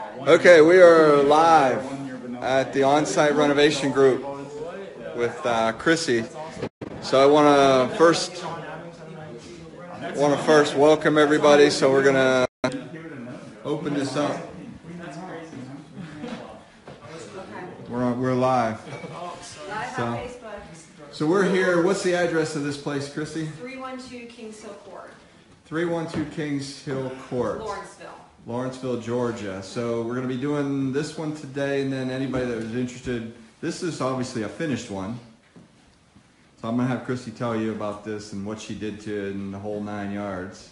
Okay, we are live at the Onsite Renovation Group with Chrissy. So I want to first welcome everybody. So we're gonna open this up. We're live. So we're here. What's the address of this place, Chrissy? 312 Kings Hill Court. 312 Kings Hill Court. Lawrenceville, Georgia. So we're going to be doing this one today, and then anybody that was interested, this is obviously a finished one. So I'm going to have Chrissy tell you about this and what she did to it in the whole 9 yards.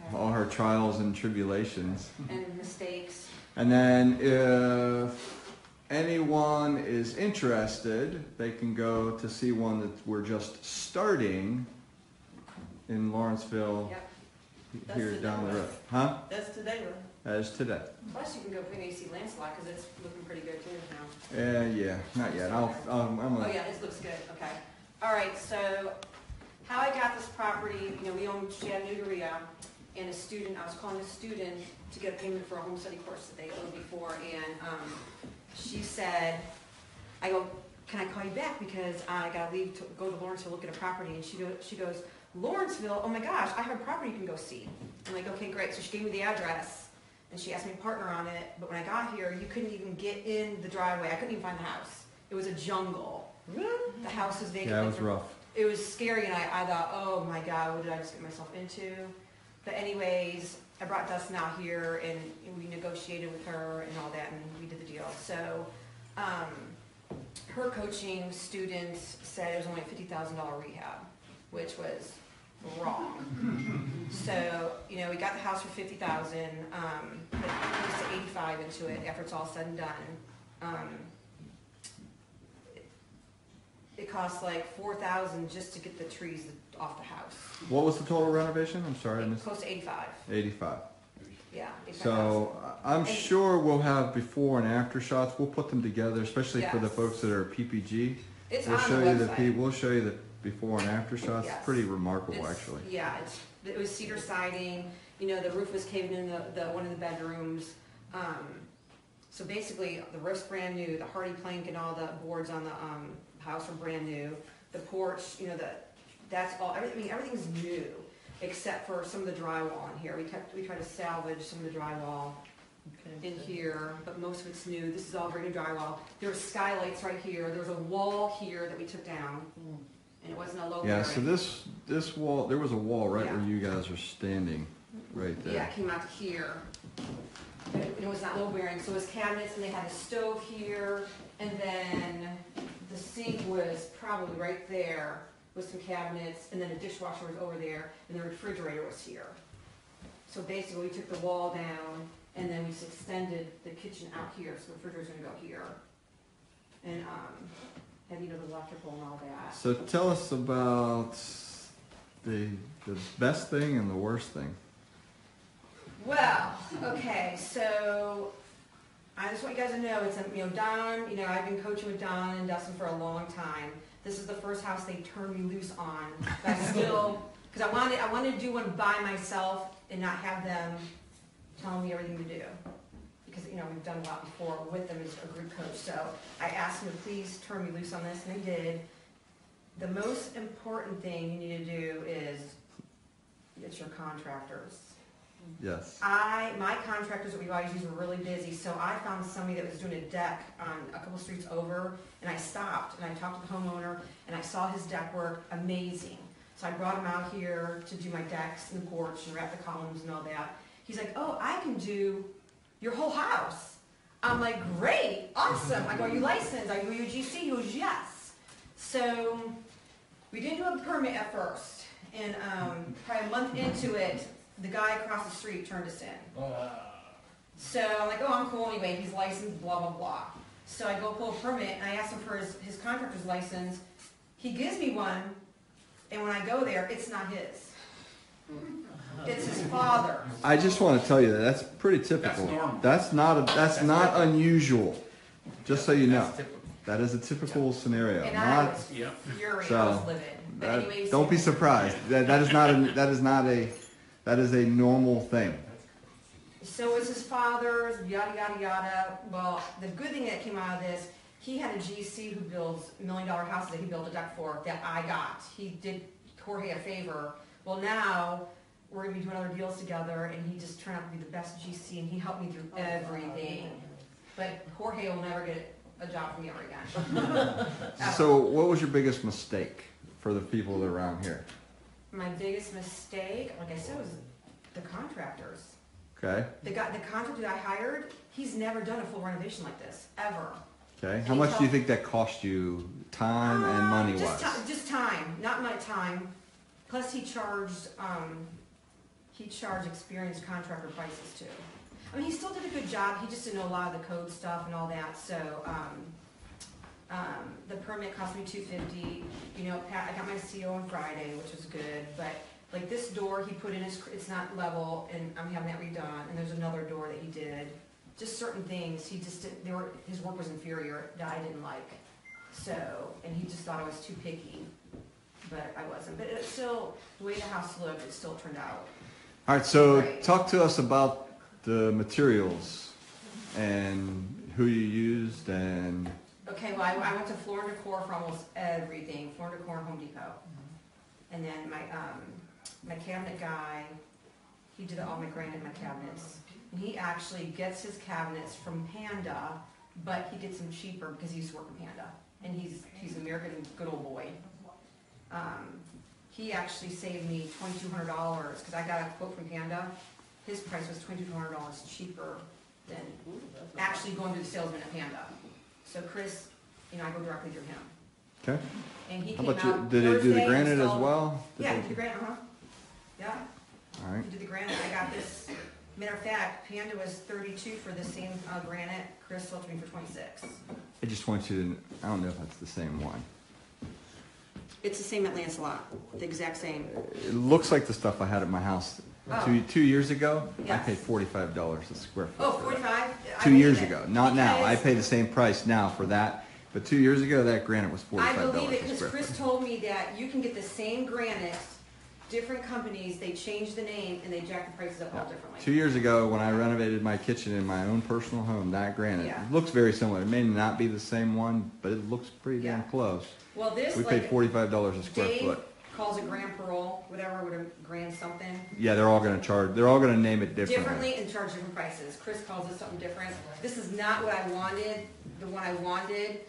Okay. All her trials and tribulations. And mistakes. And then if anyone is interested, they can go to see one that we're just starting in Lawrenceville. Yep. Here down the road. Huh? That's today, right? That is today. Plus, you can go put an AC landslide because it's looking pretty good too now. Yeah, not yet. I'm gonna... Oh yeah, it looks good. Okay. All right. So, how I got this property? You know, we own Chattanooga REIA, and a student. I was calling a student to get a payment for a home study course that they owed before, and she said, "I go, can I call you back because I gotta leave to go to Lawrenceville to look at a property?" And she goes, "Lawrenceville? Oh my gosh, I have a property you can go see." I'm like, "Okay, great." So she gave me the address, and she asked me to partner on it. But when I got here, you couldn't even get in the driveway. I couldn't even find the house. It was a jungle. The house was vacant. Yeah, it was rough. It was scary, and I thought, oh my God, what did I just get myself into? But anyways, I brought Dustin out here, and we negotiated with her and all that, and we did the deal. So her coaching students said it was only a $50,000 rehab, which was wrong. So, you know, we got the house for $50,000, but close to $85,000 into it after it's all said and done. It cost like $4,000 just to get the trees off the house. What was the total renovation? I'm sorry, I missed. Close to 85. 85. Yeah. 85, so I'm sure we'll have before and after shots. We'll put them together, especially for the folks that are PPG. We'll show you We'll show you the before and after shots. Yes. It's pretty remarkable, actually. Yeah, it was cedar siding. You know, the roof was caving in the one of the bedrooms. So basically, the roof's brand new. The hardy plank and all the boards on the house are brand new. The porch, you know, that's all. Everything's new except for some of the drywall in here. We tried to salvage some of the drywall in here, but most of it's new. This is all brand new drywall. There were skylights right here. There was a wall here that we took down. And it wasn't a low bearing. So this wall, there was a wall right where you guys are standing, right there. Yeah, it came out to here. It was not low bearing, so it was cabinets, and they had a stove here, and then the sink was probably right there with some cabinets, and then a dishwasher was over there, and the refrigerator was here. So basically, we took the wall down, and then we just extended the kitchen out here, so the refrigerator's going to go here. And and you know, the electrical and all that. So tell us about the best thing and the worst thing. Well, okay, so I just want you guys to know, it's Don, you know, I've been coaching with Don and Dustin for a long time. This is the first house they turned me loose on. But still, because I wanted to do one by myself and not have them telling me everything to do. Because, you know, we've done a lot before with them as a group coach. So I asked them to please turn me loose on this, and they did. The most important thing you need to do is get your contractors. Yes. My contractors that we always use were really busy, so I found somebody that was doing a deck on a couple streets over, and I stopped, and I talked to the homeowner, and I saw his deck work amazing. So I brought him out here to do my decks and the porch and wrap the columns and all that. He's like, "Oh, I can do your whole house." I'm like, "Great, awesome." I go, "Are you licensed? Are you a GC?" He goes, "Yes." So we didn't do a permit at first, and probably a month into it, the guy across the street turned us in. So I'm like, "Oh, I'm cool anyway. He's licensed, blah, blah, blah." So I go pull a permit, and I ask him for his contractor's license. He gives me one, and when I go there, it's not his. It's his father. I just want to tell you that's pretty typical. That's normal. That's not unusual. Just so you know, that is a typical scenario. And I was furious. I was livid. But anyways, don't be surprised. That is a normal thing. So is his father's, yada, yada, yada. Well, the good thing that came out of this, he had a GC who builds $1 million houses that he built a deck for that I got. He did Jorge a favor. Well, now we're gonna be doing other deals together, and he just turned out to be the best GC, and he helped me through everything. But Jorge will never get a job from me ever again. So what was your biggest mistake for the people around here? My biggest mistake, like I said, was the contractors. Okay. The contractor that I hired, he's never done a full renovation like this, ever. Okay. How much do you think that cost you, time and money wise? Just time, not my time. Plus he charged experienced contractor prices too. I mean, he still did a good job. He just didn't know a lot of the code stuff and all that. So the permit cost me $250. You know, I got my CO on Friday, which was good. But like this door he put in, it's not level, and I'm having that redone. And there's another door that he did. Just certain things he just didn't. His work was inferior that I didn't like. So, and he just thought I was too picky, but I wasn't. But it still, the way the house looked, it still turned out. All right. So great. talk to us about the materials and who you used and. Okay, well, I went to Floor & Decor for almost everything. Floor & Decor and Home Depot. And then my cabinet guy, he did all my granite in my cabinets. And he actually gets his cabinets from Panda, but he gets them cheaper because he used to work in Panda. And he's an American good old boy. He actually saved me $2,200 because I got a quote from Panda. His price was $2,200 cheaper than actually going to the salesman at Panda. So Chris, you know, I go directly through him. Okay. And he How came about you? out Did they do the granite as installed- well? Yeah, he did the granite, Yeah, All right. he did the granite. I got this. Matter of fact, Panda was 32 for the same granite. Chris sold to me for 26. I just want you to. I don't know if that's the same one. It's the same at Lancelot. The exact same. It looks like the stuff I had at my house Oh. two years ago. Yes. I paid $45 a square foot. Oh, for that. 45? 2 years ago, not now. I pay the same price now for that, but 2 years ago that granite was I $45 believe it a because square Chris foot. told me that you can get the same granite, different companies, they change the name and they jack the prices up all differently. 2 years ago, when I renovated my kitchen in my own personal home, that granite Yeah. looks very similar. It may not be the same one, but it looks pretty damn Yeah. close. Well, this We paid $45 a square Dave foot. calls it grand parole, whatever, with a grand something. Yeah, they're all going to charge. They're all going to name it differently. And charge different prices. Chris calls it something different. This is not what I wanted. The one I wanted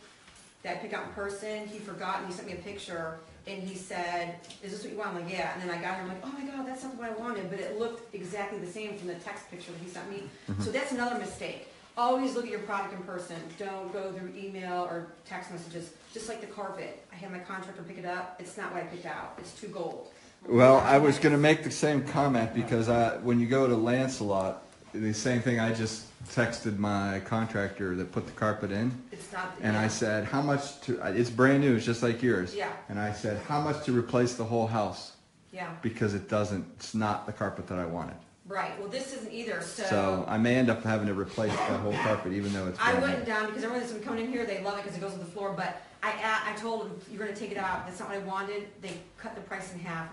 that I picked out in person, he forgot and he sent me a picture and he said, "Is this what you want?" I'm like, "Yeah." And then I got here, I'm like, "Oh my God, that's not what I wanted," but it looked exactly the same from the text picture that he sent me. So that's another mistake. Always look at your product in person. Don't go through email or text messages. Just like the carpet. I had my contractor pick it up. It's not what I picked out. It's too gold. Well, I was going to make the same comment because when you go to Lancelot, the same thing. I just texted my contractor that put the carpet in, It's not. and I said, "How much to?" It's brand new. It's just like yours. Yeah. And I said, "How much to replace the whole house?" Yeah. Because it doesn't. It's not the carpet that I wanted. Right. Well, this isn't either. So I may end up having to replace the whole carpet, even though it's I brand went new. down because everyone that's been coming in here, they love it because it goes on the floor. But I told them, "You're going to take it out. That's not what I wanted." They cut the price in half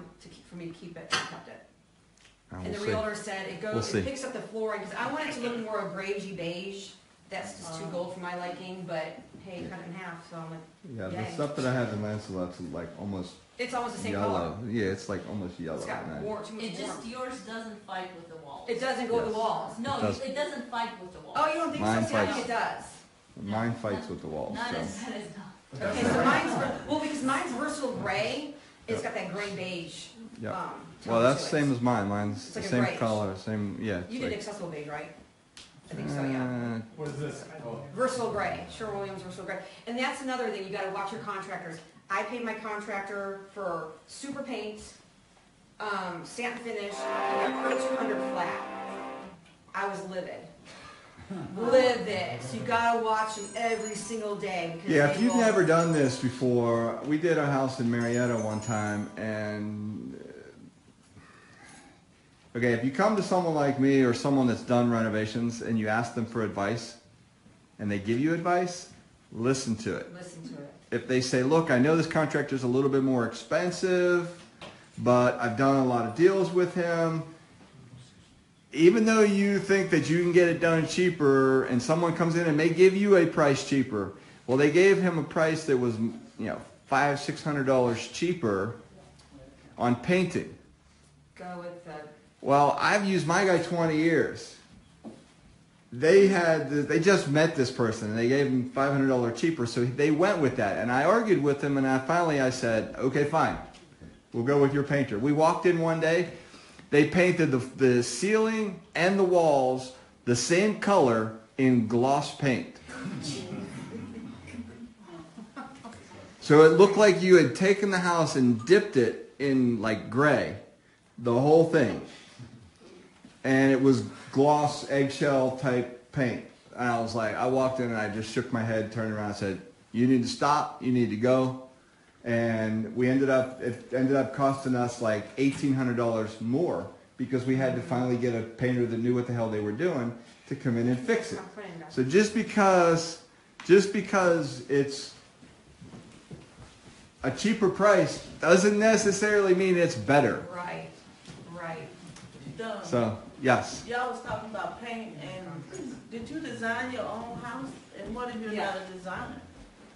for me to keep it. I kept it. And We'll the see. realtor said it goes. We'll see. It picks up the flooring because I want it to look more of gragey beige. That's just too gold for my liking. But hey, cut it in half. So I'm like, Yeah, the yay. stuff that I have in Lancelot's like almost It's almost the same yellow. color. Yeah, it's like almost yellow. It's got and I- too much It just, warmth. yours doesn't fight with the walls. It doesn't go with Yes. the walls. No, It does. it doesn't fight with the walls. Oh, you don't think Mine so? See, I fights. think it does. Mine fights with the walls. Not So. as bad as not. Okay, so mine's because mine's versatile gray. It's got that gray beige. Yep. tone Well, that's to the it. same as mine. Mine's It's the like a same grayish. color, same. Yeah. It's You like, did accessible beige, right? I think so, yeah. What is this? Oh. Versatile gray, Sherwin-Williams versatile gray. And that's another thing, you gotta watch your contractors. I paid my contractor for super paint, sand finish, and I put 200 flat. I was livid. Livid. So you gotta watch them every single day. Because Yeah, they if you've will- never done this before, we did a house in Marietta one time, and okay, if you come to someone like me or someone that's done renovations and you ask them for advice, and they give you advice, listen to it. Listen to it. If they say, "Look, I know this contractor's a little bit more expensive, but I've done a lot of deals with him," even though you think that you can get it done cheaper, and someone comes in and may give you a price cheaper, well, they gave him a price that was, $500-600 cheaper on painting. Go with the, Well, I've used my guy 20 years. They just met this person and they gave him $500 cheaper, so they went with that. And I argued with him, and I said, okay, fine, we'll go with your painter. We walked in one day, they painted the ceiling and the walls the same color in gloss paint. So it looked like you had taken the house and dipped it in like gray, the whole thing. And it was gloss eggshell type paint. And I was like, I walked in and I just shook my head, turned around and said, you need to stop, you need to go. And it ended up costing us like $1,800 more because we had to finally get a painter that knew what the hell they were doing to come in and fix it. So just because it's a cheaper price doesn't necessarily mean it's better. right. So, yes. Y'all was talking about paint, and did you design your own house? And what if you're not a designer?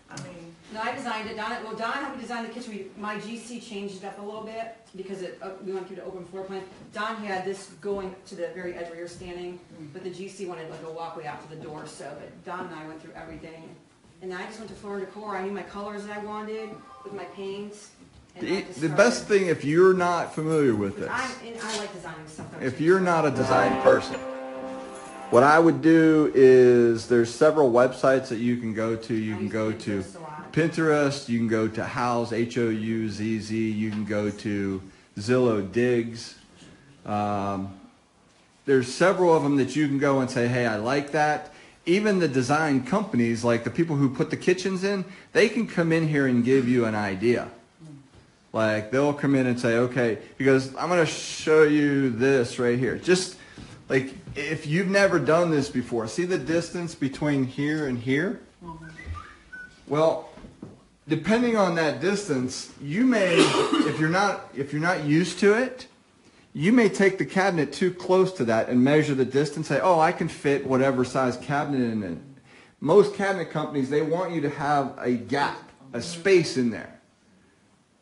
I mean, No, I designed it. Don helped me design the kitchen. My GC changed it up a little bit because we went through the open floor plan. Don had this going to the very edge where you're standing, but the GC wanted like a walkway out to the door. So, but Don and I went through everything, and I just went to Floor & Decor. I knew my colors that I wanted with my paints. The best thing, if you're not familiar with this, I like designing stuff. if you're not a design person, what I would do is there's several websites that you can go to. You can go to Pinterest, you can go to Houzz, Houzz, you can go to Zillow Digs. There's several of them that you can go and say, hey, I like that. Even the design companies, like the people who put the kitchens in, they can come in here and give you an idea. Like they'll come in and say, okay, because I'm going to show you this right here. Just like if you've never done this before, see the distance between here and here? Well, depending on that distance, you may, if you're not used to it, you may take the cabinet too close to that and measure the distance. Say, oh, I can fit whatever size cabinet in it. Most cabinet companies, they want you to have a gap, a space in there.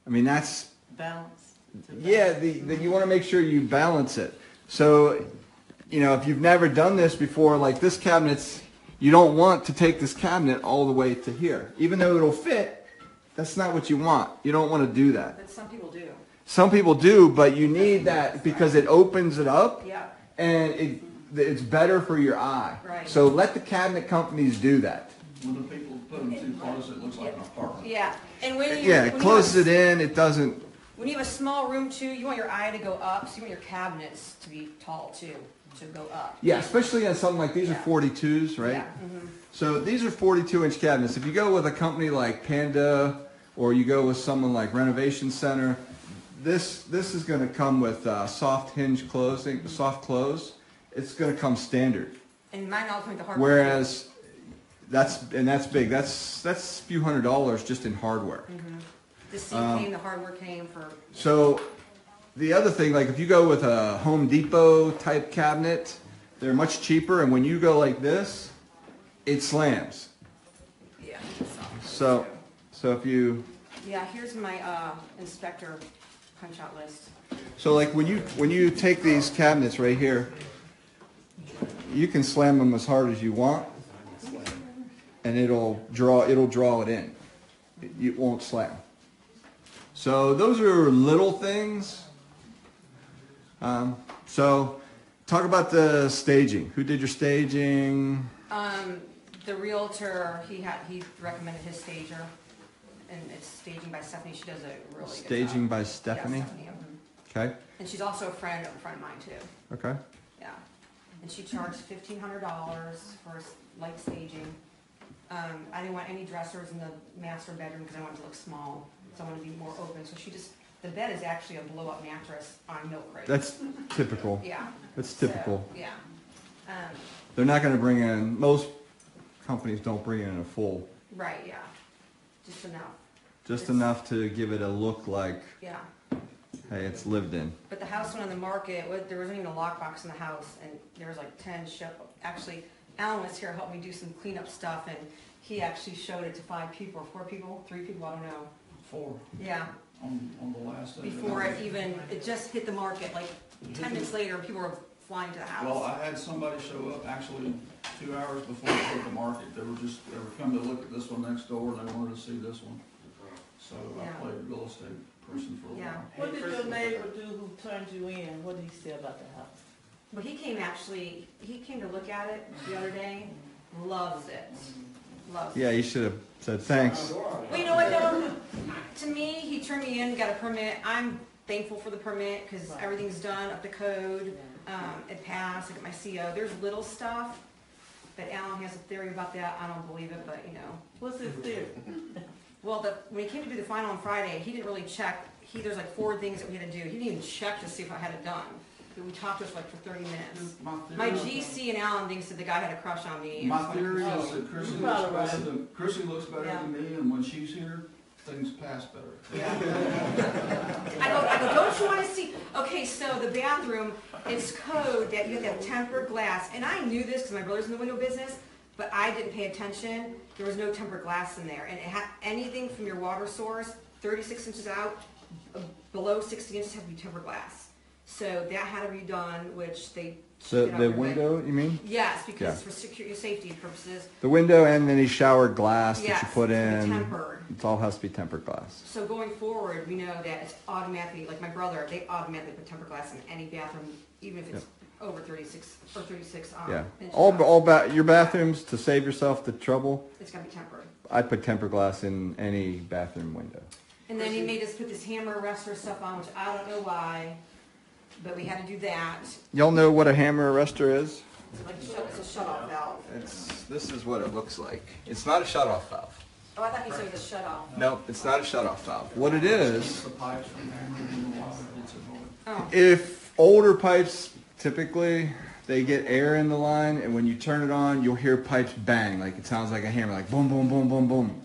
I mean, that's balance. Yeah, you want to make sure you balance it. So, if you've never done this before, like this cabinet's, you don't want to take this cabinet all the way to here. Even though it'll fit, that's not what you want. You don't want to do that. But some people do. Some people do, but you need that because it opens it up. Yeah. And it's better for your eye. Right. So let the cabinet companies do that. When the people put them too close, it looks like an apartment. Yeah. And when It closes it in. It doesn't. When you have a small room too, you want your eye to go up, so you want your cabinets to be tall too, to go up. Yeah, especially on something like these are 42s, right? Yeah. Mm-hmm. So these are 42-inch cabinets. If you go with a company like Panda or you go with someone like Renovation Center, this is going to come with soft hinge closing, soft close. It's going to come standard. And mine all come with the hardware. Whereas that's big. That's a few $100s just in hardware. Mm-hmm. The seat came, the hardware came for. So the other thing, like if you go with a Home Depot type cabinet, they're much cheaper, and when you go like this, it slams. Yeah. So if you. Yeah, here's my inspector punch-out list. So like when you take these cabinets right here, you can slam them as hard as you want, and it'll draw it in. It won't slam. So those are little things. So talk about the staging. Who did your staging? The realtor, he recommended his stager, and it's staging by Stephanie. She does a really good job. Staging by Stephanie? Yeah, Stephanie. Mhm. Okay. And she's also a friend of mine too. Okay. Yeah. And she charged $1,500 for light staging. I didn't want any dressers in the master bedroom because I wanted it to look small. So I wanted to be more open. So the bed is actually a blow-up mattress on milk crate. That's typical. Yeah. That's typical. So, yeah. They're not going to bring in, most companies don't bring in a full. Right, yeah. Just enough. Just enough to give it a look like. Yeah. Hey, it's lived in. But the house went on the market, there wasn't even a lockbox in the house, and there was like 10 actually, Alan was here helping me do some cleanup stuff, and he actually showed it to 5 people, or 4 people, 3 people, I don't know. 4 Yeah, on the last day. before it just hit the market, like 10 minutes later, people were flying to the house. Well, I had somebody show up actually 2 hours before it hit the market. They were coming to look at this one next door, and they wanted to see this one. So I Yeah. played real estate person for a Yeah. while. What did your neighbor do who turned you in? What did he say about the house? But he came to look at it the other day, loves it, loves it. Yeah, you should have said thanks. Well, you know what though? To me, he turned me in, got a permit. I'm thankful for the permit because Right. everything's done up to code. It passed. I got my CO. There's little stuff, but Alan has a theory about that. I don't believe it, but you know. What's his theory? Well, when he came to do the final on Friday, he didn't really check. There's like 4 things that we had to do. He didn't even check to see if I had it done. But we talked to us like for 30 minutes. My GC and Alan thinks that the guy had a crush on me. My theory is that Chrissy You're looks probably better right. than, Chrissy looks better Yeah. than me, and when she's here, things pass better. Yeah. I go, don't you want to see? Okay, so the bathroom, it's code that you have to have tempered glass. And I knew this because my brother's in the window business, but I didn't pay attention. There was no tempered glass in there. And it had anything from your water source, 36 inches out, below 60 inches has to be tempered glass. So that had to be done, which they... So checked it out the right away. window, you mean? Yes, because Yeah. for security, safety purposes. The window and any shower glass that Yes, you put it's in. tempered. It all has to be tempered glass. So going forward, we know that it's automatically, like my brother, they automatically put tempered glass in any bathroom, even if it's over 36 or 36 Yeah. inches. Your bathrooms, to save yourself the trouble, It's gotta be tempered. I put tempered glass in any bathroom window. And then he made us put this hammer arrestor stuff on, which I don't know why, but we had to do that. Y'all know what a hammer arrestor is? It's like it's a shut-off valve. This is what it looks like. It's not a shut-off valve. Oh, I thought you said it was a shut-off. No, it's not a shut-off valve. What it is, The pipes from there, and the water gets involved. Oh, if older pipes, typically, they get air in the line, and when you turn it on, you'll hear pipes bang, like it sounds like a hammer, like boom, boom, boom, boom, boom.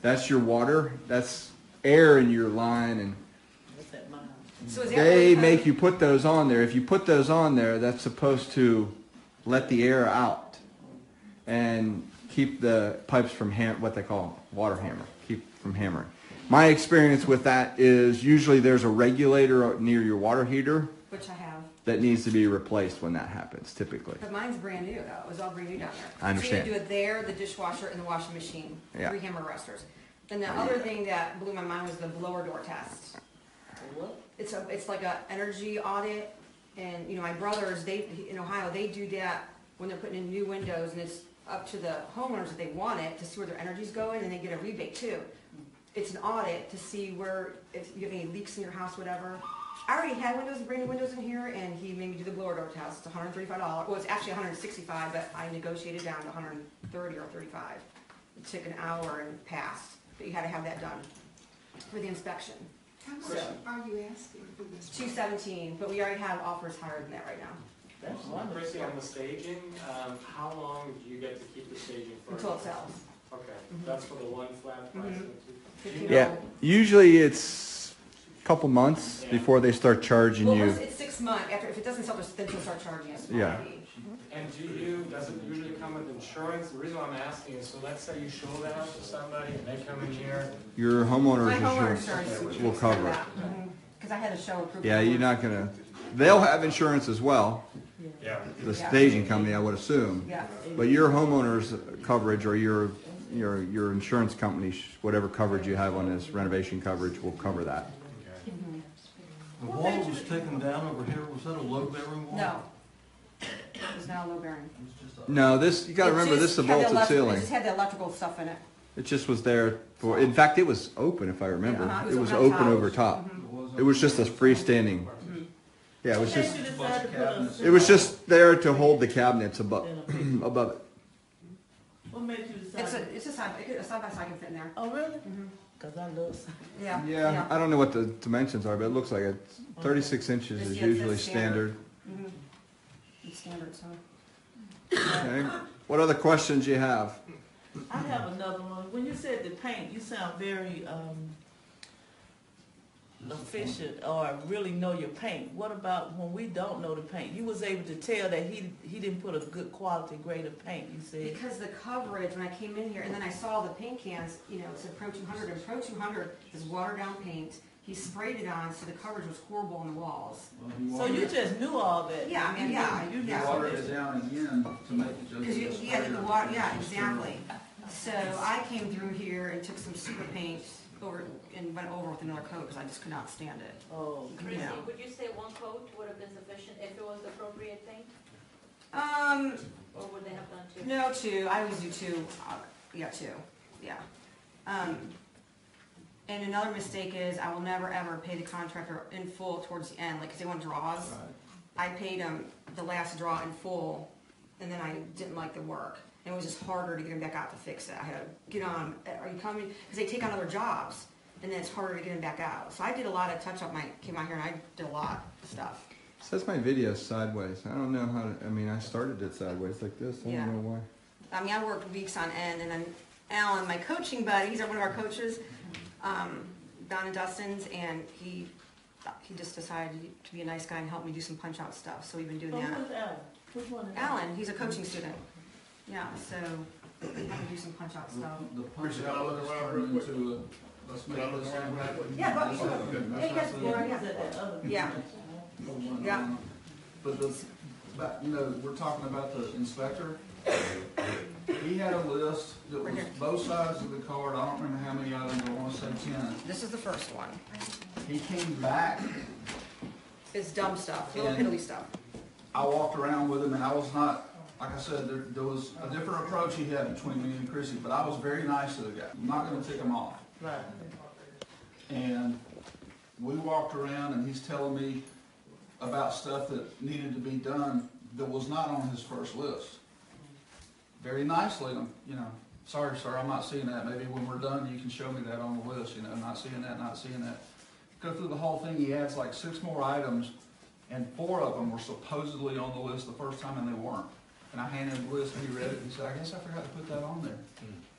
That's your water. That's air in your line, and What's that mine? so is that they really make you put those on there. If you put those on there, that's supposed to let the air out and keep the pipes from what they call water hammer, keep from hammering. My experience with that is usually there's a regulator near your water heater which I have. that needs to be replaced when that happens, typically. But mine's brand new, though. It was all brand new down there. I understand. So you do it there, the dishwasher, and the washing machine. Yeah. 3 hammer arrestors. And the other thing that blew my mind was the blower door test. What? It's like a energy audit, and you know my brothers, in Ohio, they do that when they're putting in new windows, and it's up to the homeowners if they want it to see where their energy's going, and they get a rebate too. It's an audit to see if you have any leaks in your house, whatever. I already had brand new windows in here, and he made me do the blower door test. It's $135. Well, it's actually $165, but I negotiated down to $130 or $35. It took an hour and passed, but you had to have that done for the inspection. How much are you asking for this? $217, but we already have offers higher than that right now, That's Chrissy, wonderful. on the staging, how long do you get to keep the staging for? until it sells. Okay, that's for the one flat price. Mhm. and the two- $15. Yeah, usually it's a couple months before they start charging Well, you. it's 6 months, if it doesn't sell, then she'll start charging us. Yeah. And does it usually come with insurance? The reason why I'm asking is, so let's say you show the house to somebody and they come in here. Your homeowner's My homeowner insurance insurance will cover it. Because I had to show a proof. Yeah, you're not gonna, they'll have insurance as well, Yeah. the staging company, I would assume. Yeah. But your homeowner's coverage or your insurance company, whatever coverage you have on this renovation coverage will cover that. The wall was taken down over here, was that a low-bearing wall? No. It's now low bearing. No, this, you gotta remember, this is a vaulted ceiling. It just had the electrical stuff in it. It just was there for, in fact, it was open, if I remember. Uh-huh, It was open over top. It was just a freestanding, yeah, it was What just, made you decide to put a- it was just there to hold the cabinets above, above it. What made you decide? It's a side by side can fit in there. Oh, really? Mhm. Cause I love. Yeah. Yeah, I don't know what the dimensions are, but it looks like it. 36 inches is Yeah, usually that's standard. standard. Mhm. It's standard, so. Okay. What other questions you have? I have another one. When you said the paint, you sound very, efficient or really know your paint. What about when we don't know the paint? You was able to tell that he didn't put a good quality grade of paint, you said. Because the coverage, when I came in here, and then I saw the paint cans, you know, it said Pro 200, and Pro 200 is watered down paint. He sprayed it on, so the coverage was horrible on the walls. Well, you So water you it- just knew all that? Yeah, I mean, yeah, You you water it down again to make it just. because you, a yeah, the sprayer. water, yeah, exactly. So I came through here and took some super paint over, and went over with another coat, because I just could not stand it. Oh, Chrissy, Yeah. would you say one coat would have been sufficient if it was the appropriate thing? Or would they have done two? No, two, I always do two, yeah, two, yeah. And another mistake is, I will never ever pay the contractor in full towards the end, like, 'cause they want draws. Right. I paid him the last draw in full, and then I didn't like the work. It was just harder to get him back out to fix it. I had to get on, are you coming? Because they take on other jobs, and then it's harder to get him back out. So I did a lot of touch-up when I came out here, and I did a lot of stuff. Says my video sideways. I don't know how to, I mean, I started it sideways like this. I Yeah. don't know why. I mean, I worked weeks on end, and then Alan, my coaching buddy, he's one of our coaches, down in Dustin's, and he just decided to be a nice guy and help me do some punch-out stuff, so we've been doing Oh, that. who's Alan? Which one is Alan, he's a coaching student. Yeah, so I'm gonna do some punch-out stuff. The punch out was turned into a, let's make this one happen. Yeah, but- Let's have a good- Yeah, you guys- let's yeah, have a- yeah. Is it that other? Yeah, Yeah. But you know, we're talking about the inspector. He had a list that Right was here. both sides of the card. I don't remember how many items, I wanna say 10. this is the first one. He came back, It's dumb stuff, little And- piddly stuff. I walked around with him and I was not, like I said, there was a different approach he had between me and Chrissy, but I was very nice to the guy. I'm not gonna tick him off. Right. And we walked around and he's telling me about stuff that needed to be done that was not on his first list. Very nicely, you know, sorry, sir, I'm not seeing that. Maybe when we're done, you can show me that on the list, you know, not seeing that, not seeing that. Go through the whole thing, he adds like 6 more items, and 4 of them were supposedly on the list the first time and they weren't. And I handed him the list and he read it and he said, I guess I forgot to put that on there.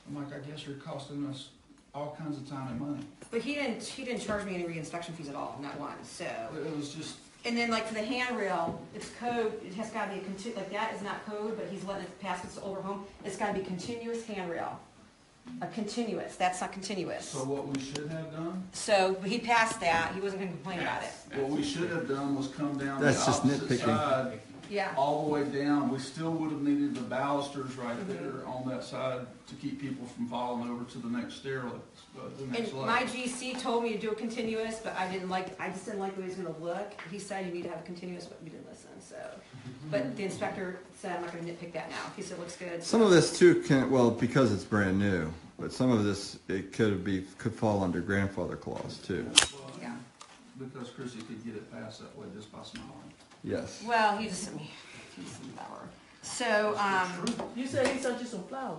I'm like, I guess you're costing us all kinds of time and money. But he didn't charge me any reinspection fees at all, not one, so. It was just, And then like for the handrail, it's code, it has gotta be like that is not code, but he's letting it pass this over home. It's gotta be continuous handrail. A continuous, that's not continuous. so what we should have done, So, but he passed that, he wasn't gonna complain about it. what we should have done was come down the That's just opposite nitpicking. side, Yeah, all the way down. We still would have needed the balusters right there on that side to keep people from falling over to the next stairlift, the next and level. my GC told me to do a continuous, but I just didn't like the way he was gonna look. He said you need to have a continuous, but we didn't listen, so. But the inspector said I'm not gonna nitpick that now, he said it looks good. Some of this too can, well, because it's brand new, but some of this, it could fall under grandfather clause too. Yeah, Because Chrissy could get it passed that way just by smiling. Yes. well, he just sent me, he's some flower. So, You said he sent you some flowers.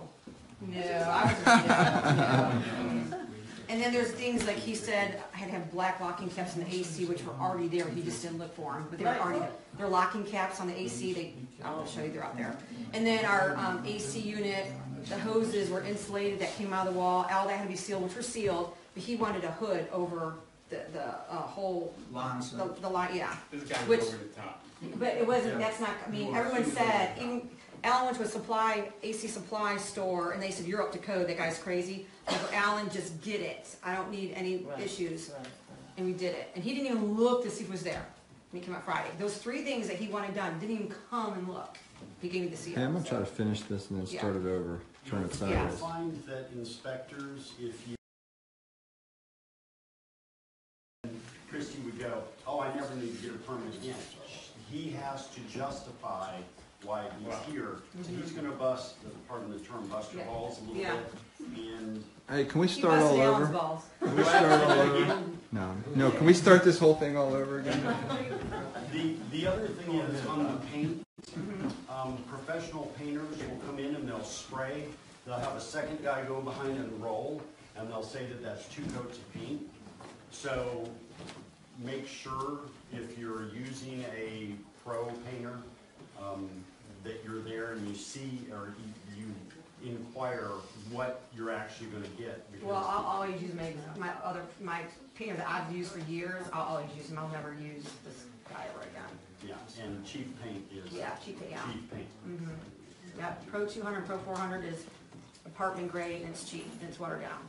no, I was, and then there's things like he said, I had to have black locking caps in the AC, which were already there, he just didn't look for them, but they were already, they're locking caps on the AC, I'll show you, they're out there. And then our, AC unit, the hoses were insulated, that came out of the wall, all that had to be sealed, which were sealed, but he wanted a hood over the whole, Lines. the line, yeah. This guy's Which- over the top. But it wasn't, that's not, I mean, everyone said, even, Alan went to a AC supply store, and they said, you're up to code, that guy's crazy. I go, Alan, just get it, I don't need any Right. issues, Right. and we did it. And he didn't even look to see if it was there when he came out Friday. Those 3 things that he wanted done, didn't even come and look. He gave me the CO. Hey, I'm gonna so. try to finish this and then start it over, turn it Yeah. I sideways. find that inspectors, if you, Christie would go, oh, I never need to get a permit again. He has to justify why he's here. He's gonna bust, pardon the term, bust your Yeah. balls a little Yeah. bit. And Hey, can we He start all busted Alan's over? balls. Can we start all over? No, can we start this whole thing all over again? the other thing is on the paint, professional painters will come in and they'll spray. They'll have a second guy go behind and roll, and they'll say that that's 2 coats of paint. So make sure if you're using a pro painter, that you're there and you see, or inquire what you're actually gonna get. Because Well, I'll always use my painter that I've used for years. I'll always use him. I'll never use this guy ever again. yeah, and cheap paint is Cheap paint. cheap paint. Yeah, Pro 200, Pro 400 is apartment grade and it's cheap and it's watered down.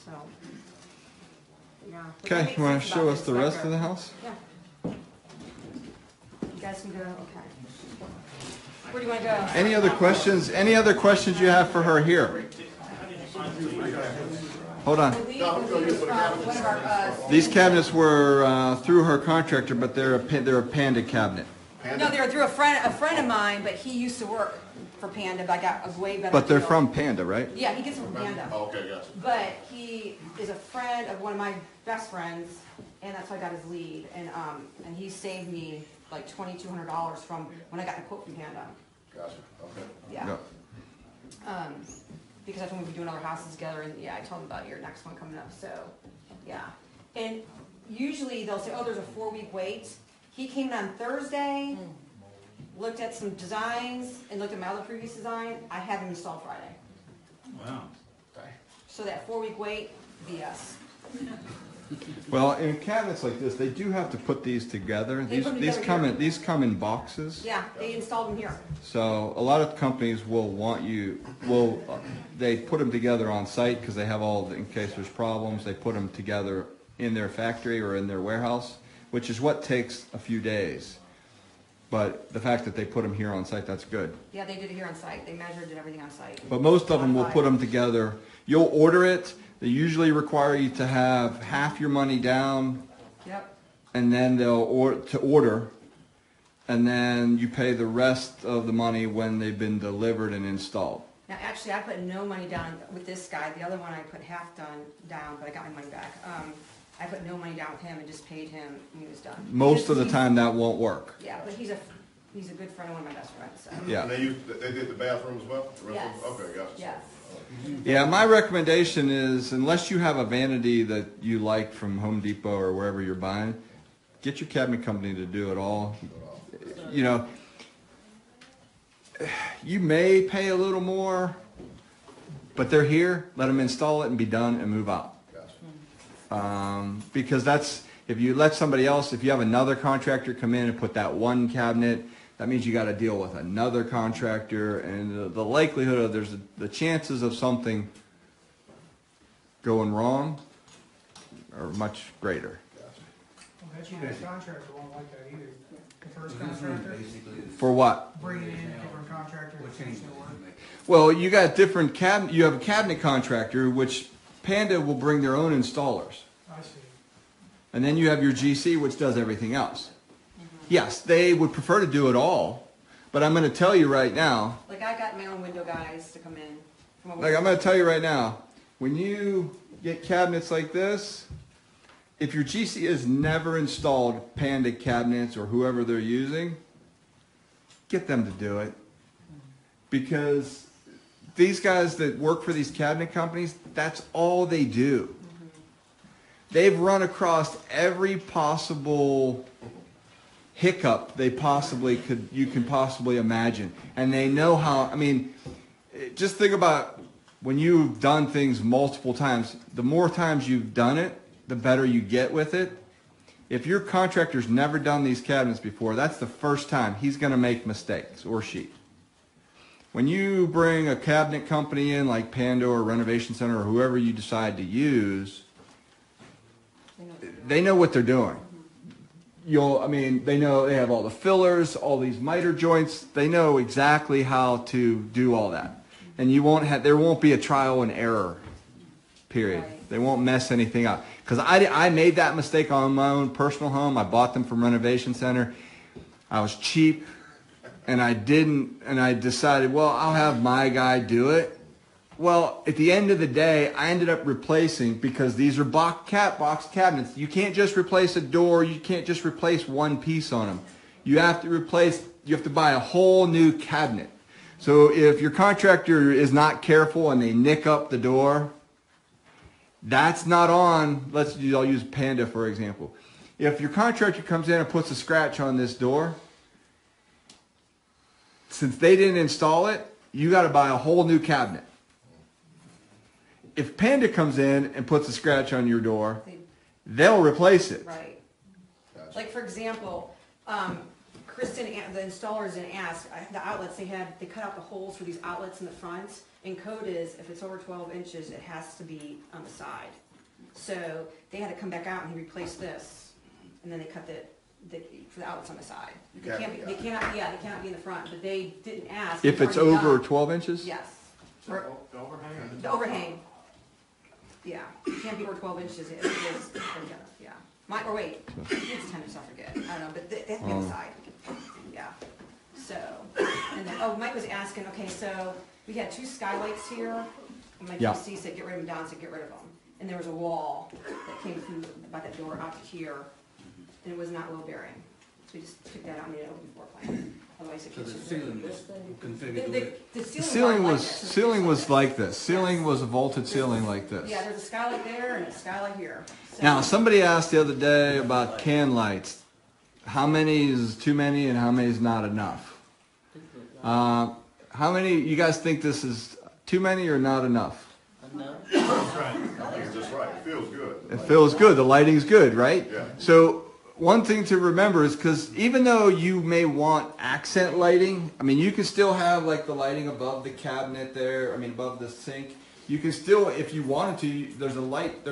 So, yeah. But that Okay, makes you want sense to show about us the rest of inspector. the house? Yeah. You guys can go, okay. Where do you want to go? Any other questions? Any other questions you have for her here? Hold on. One of our, These cabinets were through her contractor, but they're a Panda cabinet. no, they were through a friend of mine, but he used to work for Panda, but I got a way better But they're deal. from Panda, right? Yeah, he gets them from Panda. Oh, okay, gotcha. But he is a friend of one of my best friends, and that's how I got his lead. And he saved me like $2,200 from when I got the quote from Panda. Gotcha, okay. Yeah. Because I told him we'd be doing other houses together, and yeah, I told him about your next one coming up. So, yeah. And usually they'll say, oh, there's a 4-week wait. He came in on Thursday, looked at some designs, and looked at my other previous design. I had them installed Friday. Wow. So that 4-week wait, BS. Well, in cabinets like this, they do have to put these together. They put them together These come in boxes. Yeah, they installed them here. So a lot of companies will want you, they put them together on site because they have in case there's problems, they put them together in their factory or in their warehouse, which is what takes a few days. But the fact that they put them here on site, that's good. Yeah, they did it here on site. They measured and everything on site. But most of them will put them together. You'll order it. They usually require you to have half your money down, Yep. and then they'll order, and then you pay the rest of the money when they've been delivered and installed. Now, actually, I put no money down with this guy. The other one I put half down, but I got my money back. I put no money down with him and just paid him when he was done. Most of the time that won't work. Yeah, but he's a good friend, one of my best friends. So. Yeah. And they did the bathroom as well? The rest Yes. of them? Okay, gotcha. Yes. Yeah, my recommendation is, unless you have a vanity that you like from Home Depot or wherever you're buying, get your cabinet company to do it all. You know, you may pay a little more, but they're here. Let them install it and be done and move out. Gotcha. Because that's, if you let somebody else, if you have another contractor come in and put that one cabinet, that means you got to deal with another contractor, and the likelihood of the chances of something going wrong are much greater. I bet you that contractor won't like that either. The first contractor, For what? bringing in a different contractor to finish the work. Well, you got different cabinet. You have a cabinet contractor, which Panda will bring their own installers, I see. and then you have your GC, which does everything else. Yes, they would prefer to do it all, but I'm going to tell you right now. Like I got my own window guys to come in. Like I'm going to tell you right now, when you get cabinets like this, if your GC has never installed Panda cabinets or whoever they're using, get them to do it. Because these guys that work for these cabinet companies, that's all they do. They've run across every possible hiccup you can possibly imagine. And they know how, I mean, just think about when you've done things multiple times, the more times you've done it, the better you get with it. If your contractor's never done these cabinets before, that's the first time he's going to make mistakes, or she. When you bring a cabinet company in like Panda or Renovation Center or whoever you decide to use, they know what they're doing. They know they have all the fillers, all these miter joints. They know exactly how to do all that. And there won't be a trial and error, period. Right. They won't mess anything up. Because I made that mistake on my own personal home. I bought them from Renovation Center. I was cheap, and I decided, well, I'll have my guy do it. Well, at the end of the day, I ended up replacing, because these are box cabinets. You can't just replace a door. You can't just replace one piece on them. You have to buy a whole new cabinet. So if your contractor is not careful and they nick up the door, that's not on. I'll use Panda for example. If your contractor comes in and puts a scratch on this door, since they didn't install it, you got to buy a whole new cabinet. If Panda comes in and puts a scratch on your door, they'll replace it. Right. Like for example, Kristen, the installers didn't ask, the outlets, they cut out the holes for these outlets in the front, and code is, if it's over 12 inches, it has to be on the side. So they had to come back out and he replaced this, and then they cut for the outlets on the side. They cannot be in the front, but they didn't ask. If it's over 12 inches? Yes. The overhang? The overhang. Yeah, it can't be over 12 inches. It is, yeah. Wait, it's 10 inches, I forget. I don't know, but they have to be on the side. Yeah. So, and then, Mike was asking, okay, so we had 2 skylights here, and my GC said get rid of them, Don said get rid of them. And there was a wall that came through about that door out to here, and it was not low bearing. So we just took that out and made an open floor plan. Otherwise, So the ceiling was configured the Ceiling was like this. Ceiling was a vaulted ceiling like this. Yeah, there's a skylight there and a skylight here. So, Now, somebody asked the other day about can lights. How many is too many and how many is not enough? How many, you guys think this is too many or not enough? That's right. It's just right. It feels good. It feels good. The lighting's good, right? Yeah. So one thing to remember is because even though you may want accent lighting, I mean, you can still have like the lighting above the cabinet there, above the sink. You can still, if you wanted to, there's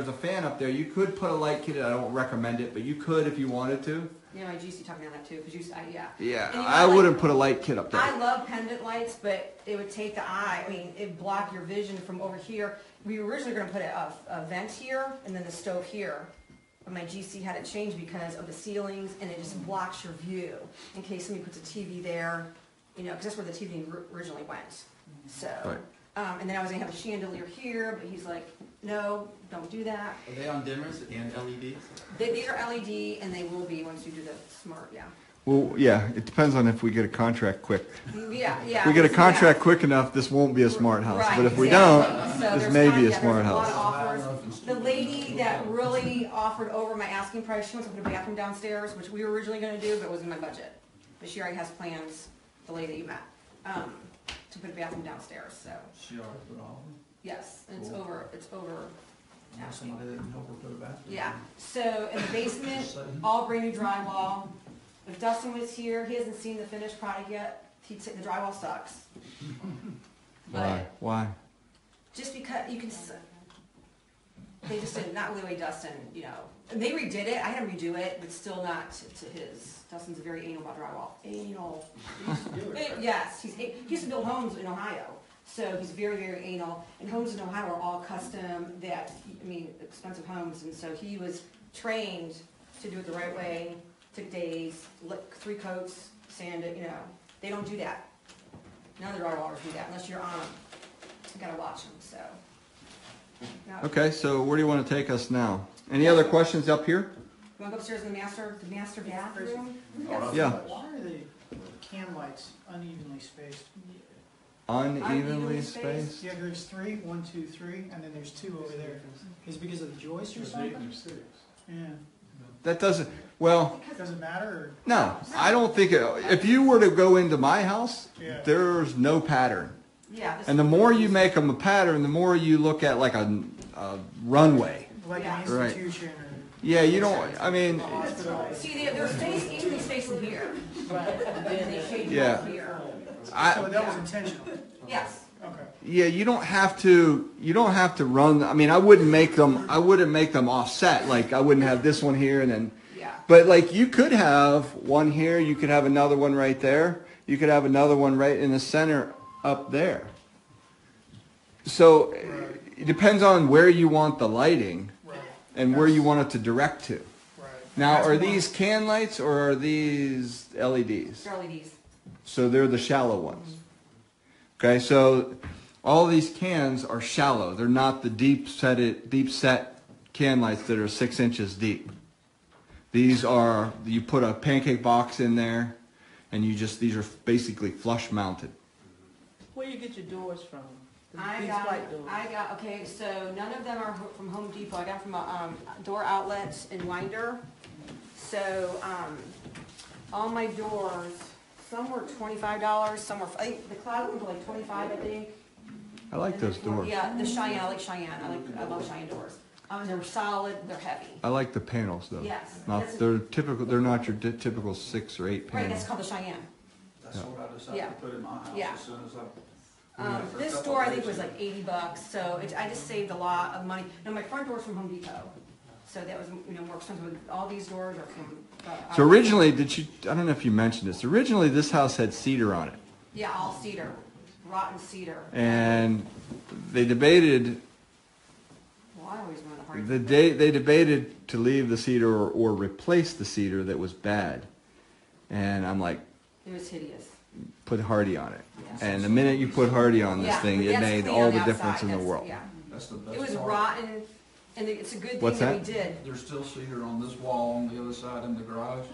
a fan up there. You could put a light kit in. I don't recommend it, but you could if you wanted to. Yeah, my GC taught me on that too, because Yeah, and I wouldn't put a light kit up there. I love pendant lights, but it would take the eye, it'd block your vision from over here. We were originally going to put a vent here and then the stove here. But my GC had it changed because of the ceilings, and it just blocks your view in case somebody puts a TV there, because that's where the TV originally went. So, Right. And then I was going to have a chandelier here, but he's like, no, don't do that. Are they on dimmers and LEDs? These are LED, and they will be once you do the smart, yeah. Well, yeah, it depends on if we get a contract quick. Yeah. If we get a contract quick enough, this won't be a smart house. Right, But if we exactly. don't, So this may be a there's smart a lot house. of offers. The lady that really offered over my asking price, she wants to put a bathroom downstairs, which we were originally going to do, but it was in my budget. But she already has plans, the lady that you met, to put a bathroom downstairs. So She already put all of them. yes, and Cool. it's over. asking. Somebody didn't help her put a bathroom. Yeah. So in the basement, all brand new drywall. If Dustin was here, he hasn't seen the finished product yet. He'd say the drywall sucks. Why? Why? Just because you can, they just did not really the way Dustin, and they redid it. I had him redo it, but still not to his. Dustin's very anal about drywall. Anal. Yes, he used to build homes in Ohio, so he's very, very anal. And homes in Ohio are all custom. Expensive homes, and so he was trained to do it the right way. Took days, 3 coats, sand it. They don't do that. None of the drywallers do that unless you're on them. You gotta watch them. So. No. Okay, so where do you want to take us now? Any other questions up here? You want to go upstairs in the master bathroom? Yeah. Why are the can lights unevenly spaced? Unevenly spaced? Yeah, there's 3, 1, 2, 3, and then there's 2 over there. Is it because of the joist or something? Yeah. That doesn't, well, Does it matter? Or? no, I don't think, if you were to go into my house, Yeah. there's no pattern. Yeah. And the more you make them a pattern, the more you look at like a runway. Like Yeah. an Right. institution or Yeah, you don't, a hospital? See, they're spaced evenly spaced in here. And then they shade Yeah. off here. So I, that was intentional? Yes. Okay. yeah, you don't have to run, I wouldn't make them offset, like I wouldn't have this one here and then, Yeah. but like you could have one here, you could have another one right there, you could have another one right in the center up there. So it depends on where you want the lighting Right. and where you want it to direct to. Right. Now, That's are one. these can lights or are these LEDs? They're LEDs. So they're the shallow ones. Okay, so all these cans are shallow. They're not the deep set can lights that are 6 inches deep. These are, you put a pancake box in there and these are basically flush mounted. Where you get your doors from? I got, okay, so none of them are from Home Depot. I got from a door outlet in Winder. So all my doors, some were $25, some were, I think the cloud ones were like 25, I think. I like those doors. Yeah, the Cheyenne, I like Cheyenne, I love Cheyenne doors. They're solid, they're heavy. I like the panels though. Yes. Not, they're typical, they're not your typical 6 or 8 Right, panels. that's called the Cheyenne. That's what I decided Yeah. to put in my house Yeah. as soon as I. This door I think was like $80, so I just saved a lot of money. No, my front door's from Home Depot, so that was, more expensive. All these doors are from. So originally, I don't know if you mentioned this, originally this house had cedar on it. Yeah, all cedar, rotten cedar. And they debated, Well, I always wanted a hard. they debated to leave the cedar or replace the cedar that was bad. And I'm like, It was hideous. put Hardy on it. Yes. And the minute you put Hardy on this Yeah, thing, but it that's made clean all on the the difference outside. in the That's- world. Yeah. That's the best It was part. rotten, and it's a good thing What's that that? we did. There's still cedar on this wall on the other side in the garage,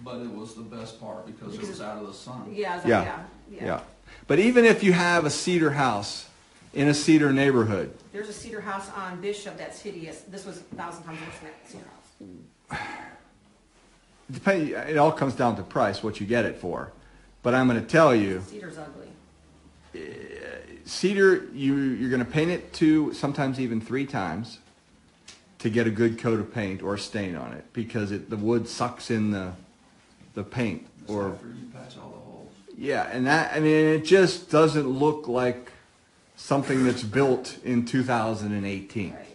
but it was the best part because it was out of the sun. Yeah, Yeah. yeah. Yeah. But even if you have a cedar house in a cedar neighborhood, There's a cedar house on Bishop that's hideous. This was 1,000 times worse than that cedar house. it all comes down to price, what you get it for. But I'm going to tell you, Cedar's ugly. cedar, you're going to paint it 2, sometimes even 3 times to get a good coat of paint or stain on it because the wood sucks in the paint. Or after you patch all the holes. Yeah, and it just doesn't look like something that's built in 2018. Right.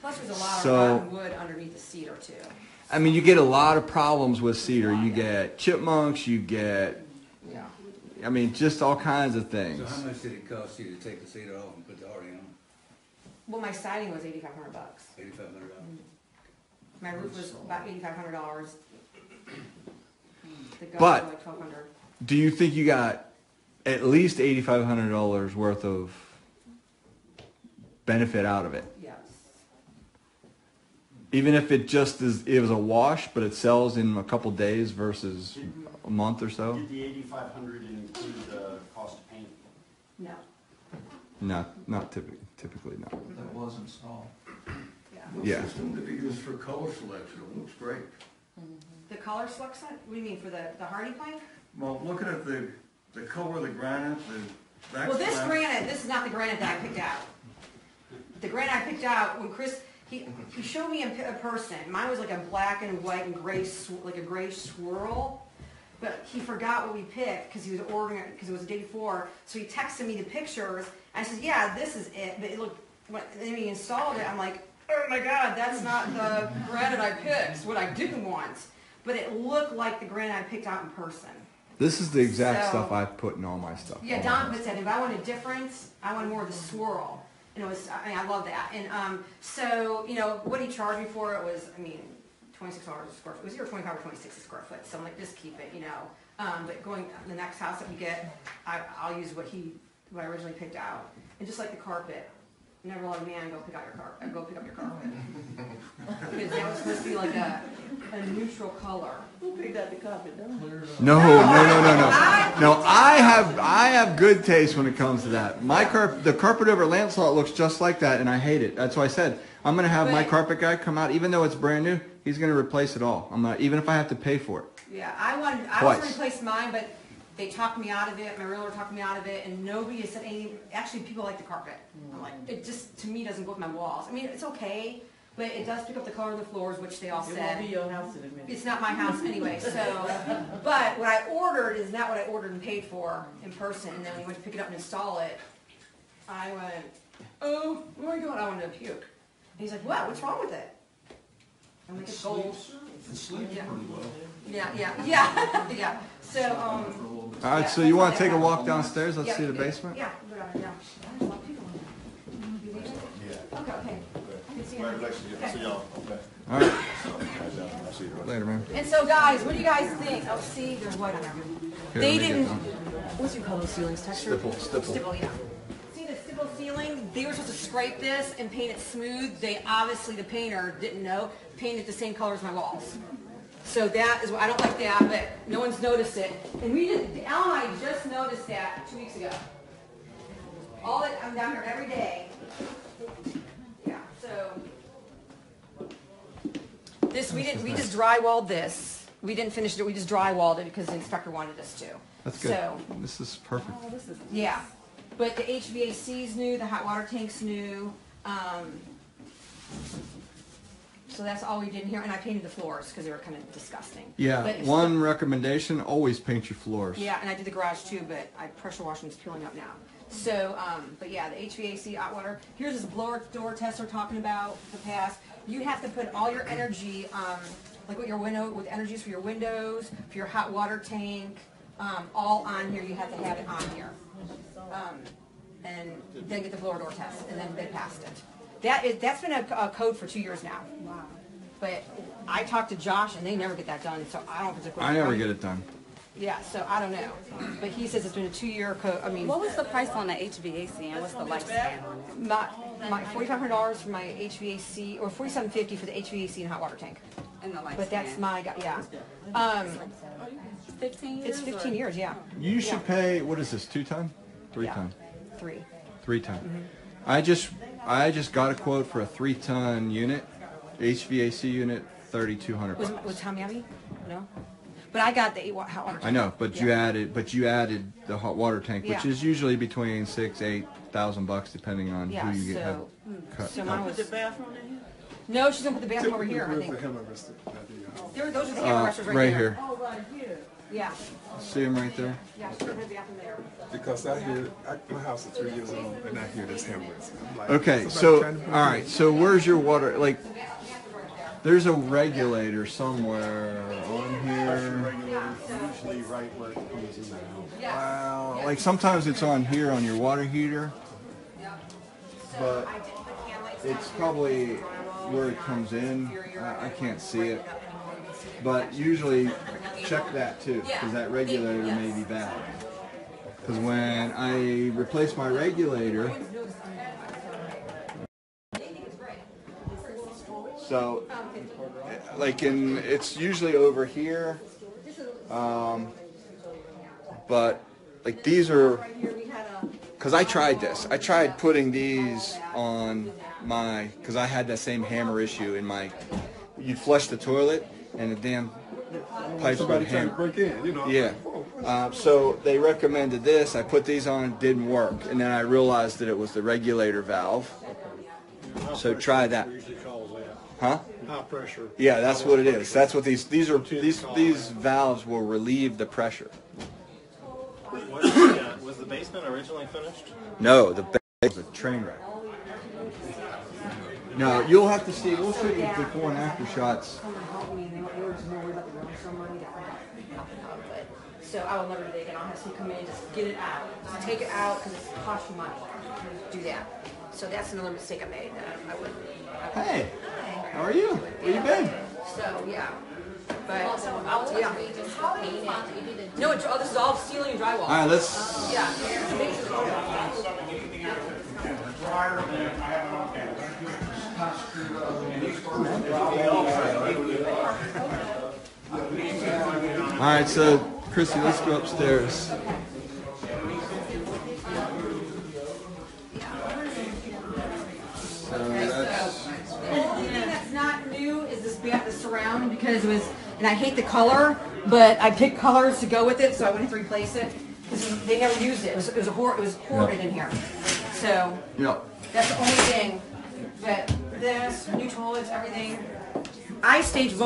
Plus, there's a lot So- of rotten wood underneath the cedar too. I mean, you get a lot of problems with cedar. You get chipmunks, you get, Yeah. I mean, just all kinds of things. So how much did it cost you to take the cedar off and put the Hardy on? Well, my siding was $8,500. $8,500. My roof was about $8,500. The gutters But- were like $1,200. Do you think you got at least $8,500 worth of benefit out of it? Yes. Even if it was a wash, but it sells in a couple days versus a month or so? Did the 8,500 include the cost of paint? No. Not typically not. That was installed. Yeah. Yeah. System to be used for color selection, it looks great. The color selection? What do you mean for the Hardy plank? Well, looking at the color of the granite, the Well, this granite, this is not the granite that I picked out. The granite I picked out when Chris, he showed me in person. Mine was like a black and white and gray, like a gray swirl. But he forgot what we picked because he was ordering it because it was the day before. So he texted me the pictures. I said, yeah, this is it. But it looked, when he installed it, I'm like, oh my God, that's not the granite I picked. It's what I didn't want. But it looked like the granite I picked out in person. This is the exact So- stuff I put in all my stuff. Yeah, Don puts that in, but I want a difference. I want more of the swirl. And it was, I love that. And so, what he charged me for it was, $26 a square foot. It was either 25 or 26 a square foot. So I'm like, just keep it, But going the next house that we get, I'll use what I originally picked out. And just like the carpet, never let a man go pick up your carpet. Because that was supposed to be like a neutral color. Who picked out the carpet, though? No. No, I have good taste when it comes to that. The carpet over Lancelot looks just like that, and I hate it. That's why I said I'm going to have my carpet guy come out, even though it's brand new. He's going to replace it all. I'm not, even if I have to pay for it. Yeah, I was Twice. going to replace mine, but they talked me out of it. My realtor talked me out of it, and nobody has said anything. Actually, people like the carpet. I'm like, it just, to me, doesn't go with my walls. It's okay, but it does pick up the color of the floors, which they all It said. won't be your house in a minute. It's not my house anyway, so, but what I ordered is not what I ordered and paid for in person, and then when we went to pick it up and install it, I went, oh my God, I wanted to puke. And he's like, what, what's wrong with it? I'm like, it's gold. It sleeps Yeah. pretty well. Yeah. So, All right, so you want to take a walk downstairs? Let's see the basement? Yeah, go down there, yeah. There's a lot of people in there. You leaving? Yeah. Okay. Good seeing you. Congratulations, Okay. see y'all. Okay. All right. I'll see you. Later, man. And so guys, what do you guys think? Oh, see, there's white on there. Here, They let me get didn't, down. what's you call those ceilings, texture? Stipple. Stipple, yeah. See the stipple ceiling? They were supposed to scrape this and paint it smooth. They obviously, the painter didn't know, painted the same color as my walls. So that is what, I don't like that, but no one's noticed it. And Al and I just noticed that 2 weeks ago. I'm down here every day. Yeah, so. We just drywalled this. We didn't finish it, we just drywalled it because the inspector wanted us to. That's good. So, This is perfect. yeah, but the HVAC's new, the hot water tank's new, so that's all we did in here, and I painted the floors because they were kind of disgusting. Yeah, But it's one recommendation, always paint your floors. Yeah, and I did the garage too, but I pressure washing is peeling up now. So, but yeah, the HVAC, hot water. Here's this blower door test we're talking about, the past. You have to put all your energy, like with your window, with energies for your windows, for your hot water tank, all on here. You have to have it on here. And then get the blower door test, and then they passed it. That's been a code for 2 years now. Wow. But I talked to Josh, and they never get that done, so I don't think I never get it done. Yeah, so I don't know. But he says it's been a 2-year code. I mean, What was the price on the HVAC and what's the lifespan on it? my $4,500 for my HVAC, or $4,750 for the HVAC and hot water tank. And the lifespan? But that's my, yeah. 15 years? It's 15 years, yeah. You should pay, what is this, 2 ton? 3 Yeah. ton? 3. 3 ton. Mm-hmm. I just got a quote for a 3 ton unit, HVAC unit, $3,200. Was Tom Yummy? No? But I got the hot water tank. I know, but you added the hot water tank, which Yeah. is usually between $6,000-8,000 depending on Yeah, who you get so, cut. so mine was, Put the bathroom in here? no, she's gonna put the bathroom over here, I think. Those are the hammer resters right right there. here. Oh, right here. Yeah, See them right there? yeah, she's gonna put the bathroom there. Because my house is 3 years old, and I hear this hammers. I'm like, Okay, somebody so, trying to put all right, so where's your water, like, there's a regulator somewhere on here. Usually right where it comes in the house. Wow, like sometimes it's on here on your water heater, but it's probably where it comes in. I can't see it. But usually check that too, because that regulator may be bad. Because when I replaced my regulator, so like it's usually over here, but like these are, because I tried this. I tried putting these on because I had that same hammer issue in my, you'd flush the toilet and the damn pipes would hammer. break in, you know. Yeah. So they recommended this. I put these on, it didn't work. And then I realized that it was the regulator valve. So try that. Huh? High pressure. Yeah, that's what it is. That's what these valves will relieve the pressure. Was the basement originally finished? No, the basement was a train wreck. No, you'll have to see. We'll show you before and after shots. So I will never do that again. I'll have someone come in and just get it out. Just take it out because it costs you money to do that. So that's another mistake I made that I wouldn't. Hey, how are you? Where you been? So yeah. But Also, yeah. No, this is all ceiling and drywall. All right, let's. Yeah. All right, so Chrissy, let's go upstairs. Only thing that's not new is the surround because it was, and I hate the color, but I picked colors to go with it, so I wouldn't have to replace it. They never used it. It was hoarded in here. So that's the only thing. But this, new toilets, everything. I staged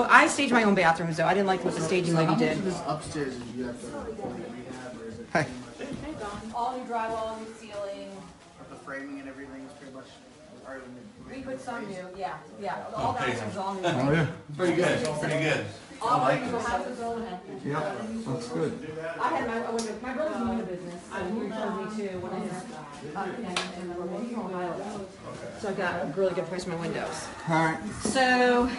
my own bathrooms though. I didn't like what the staging lady did. This upstairs is you have to rehab, or is it? Hey. All new drywall, new ceiling. The framing and everything is pretty much already We put some new, yeah. All that was all new. Oh yeah. pretty good. Pretty good. All the houses all had. Yeah, that's good. I had my brother's in the window business, so he referred me to one of his, in Ohio. So I got a really good price for my windows. All right. So,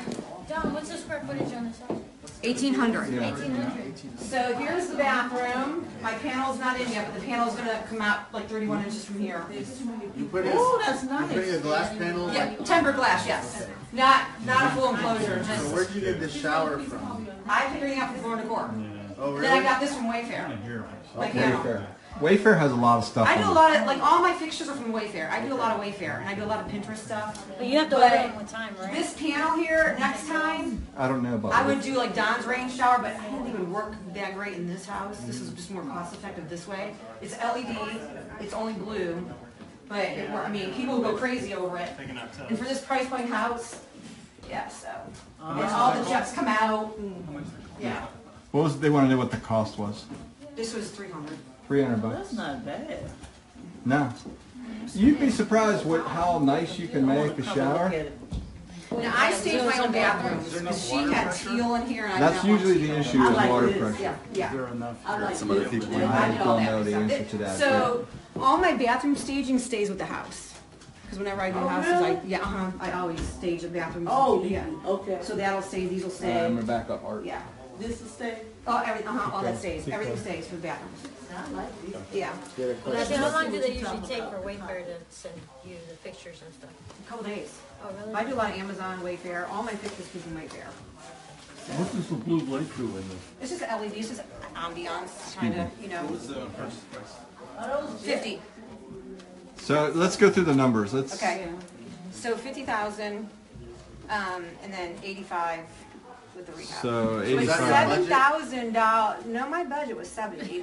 John, what's the square footage on this house? 1,800. Yeah. 1,800. So here's the bathroom. My panel's not in yet, but the panel's gonna come out like 31 inches from here. You put in, Oh, that's you put in a nice. glass panel. Yeah, tempered glass, yes. Not a full enclosure, So just, where'd you get the shower from? I picked everything out from Floor & Decor. Oh, really? Then I got this from Wayfair. My panel. Wayfair has a lot of stuff. I do on a it. lot of, like, all my fixtures are from Wayfair. I do a lot of Wayfair, and I do a lot of Pinterest stuff. But you have to order them with time, right? This panel here, next time, I don't know about I it. would do like Don's rain shower, but I didn't think it would work that great in this house. This is just more cost effective this way. It's LED, it's only blue, but I mean, people will go crazy over it. And for this price point house, yeah, so. And all the jets come out, and, yeah. What was? They want to know what the cost was. This was $300. $300. That's not bad. No. You'd be surprised how nice you can make a shower. Now, I stage my own bathrooms, because she had teal in here, and I That's didn't want usually the issue is water pressure. Yeah, yeah. I like Some other people I did all don't that know the stuff. answer to that. So, all my bathroom staging stays with the house. Because whenever I do houses, I always stage the bathrooms. Oh, yeah. Okay. So that'll stay, these will stay. I'm gonna back up, Art. Yeah. This is stay? Oh, all that stays. Everything stays for the bathrooms. I like these. Yeah. How long do they usually take for Wayfair to send you the fixtures and stuff? A couple days. Oh, really? I do a lot of Amazon, Wayfair. All my fixtures come from Wayfair. What does the blue light do in this? It's just LED, it's just ambiance, kind of, you know. What was the purchase price? 50. So let's go through the numbers. Let's. Okay. So 50,000, and then 85 with the rehab. So It was 85. $7,000. No, my budget was 70,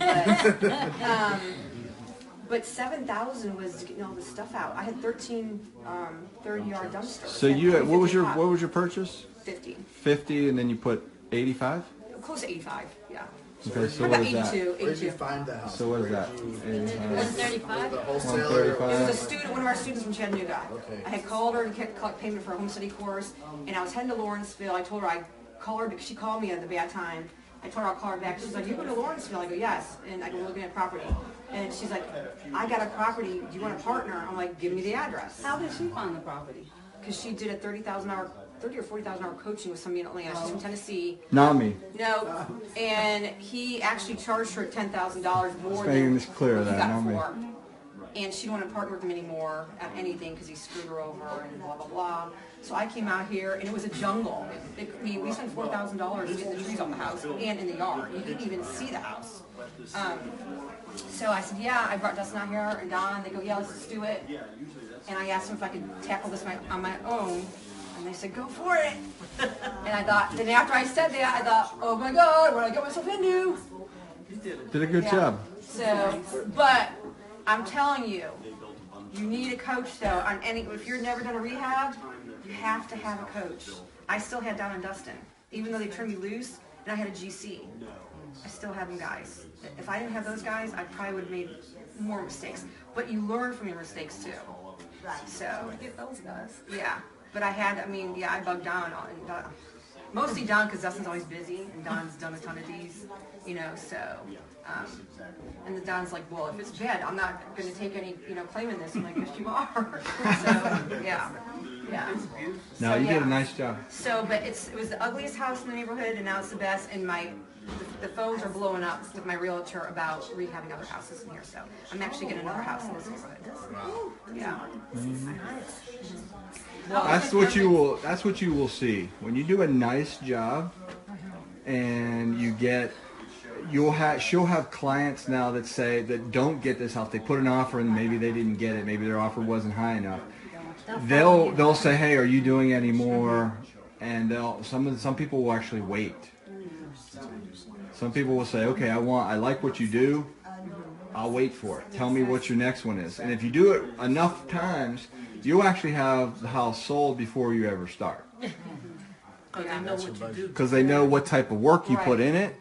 but 7,000 was getting all the stuff out. I had 13 30-yard dumpsters. So and you, what was 50 your purchase? 50. 50, and then you put 85. Close to 85. Yeah. Okay, so About what is that? 82. Where did you 82. find the house? So what is that? 135? The wholesaler? It was a 135. student, one of our students from Chattanooga. Okay. I had called her to collect payment for a home study course, and I was heading to Lawrenceville. I told her I'd call her because she called me at the bad time. I told her I'll call her back. She's like, "You go to Lawrenceville?" I go, "Yes." And I go, "We're looking at property." And she's like, "I got a property. Do you want a partner?" I'm like, "Give me the address." How did she find the property? Because she did a 30,000 hour, 30 or 40,000 hour coaching with somebody in Atlanta. She's from Tennessee. Not me. No, and he actually charged her $10,000 more Just than making this clear he that, got not me. for. And she didn't want to partner with him anymore at anything because he screwed her over and blah, blah, blah. So I came out here and it was a jungle. I mean, we spent $4,000 getting the trees off the house and in the yard. You couldn't even see the house. So I said, yeah, I brought Dustin out here and Don, and they go, yeah, let's just do it. And I asked them if I could tackle this on my own. And they said, go for it. And I thought, then after I said that, I thought, oh my God, what did I get myself into? Did a good job. So, but I'm telling you, you need a coach though. On any, if you've never done a rehab, you have to have a coach. I still had Don and Dustin, even though they turned me loose, and I had a GC. I still have them guys. If I didn't have those guys, I probably would have made more mistakes. But you learn from your mistakes too. So, Get those guys. yeah. But I had, I bugged Don. Mostly Don because Dustin's always busy, and Don's done a ton of these, so. And the Don's like, well, if it's bad, I'm not going to take any, claim in this. I'm like, yes, you are. So, yeah. Yeah. No, So, you did yeah. a nice job. So, but it was the ugliest house in the neighborhood, and now it's the best, and the phones are blowing up with my realtor about rehabbing other houses in here, so I'm actually getting another house in this neighborhood. Yeah. That's what you will see when you do a nice job, and she'll have clients now that say that don't get this house. They put an offer and maybe they didn't get it. Maybe their offer wasn't high enough. They'll say, hey, are you doing any more? And some people will actually wait. Some people will say, okay, I like what you do. I'll wait for it. Tell me what your next one is. And if you do it enough times, you'll actually have the house sold before you ever start. Because they know what you do. Because they know what type of work you put in it.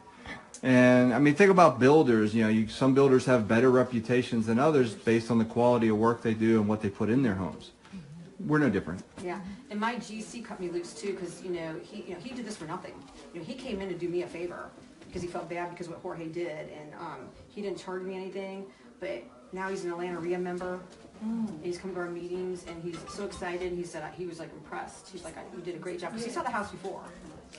And think about builders. Some builders have better reputations than others based on the quality of work they do and what they put in their homes. We're no different. Yeah, and my GC cut me loose too because he did this for nothing. He came in to do me a favor because he felt bad because of what Jorge did, and he didn't charge me anything. But now he's an Atlanta REIA member. And he's come to our meetings, and he's so excited. He said he was impressed. He's like, you did a great job because he saw the house before.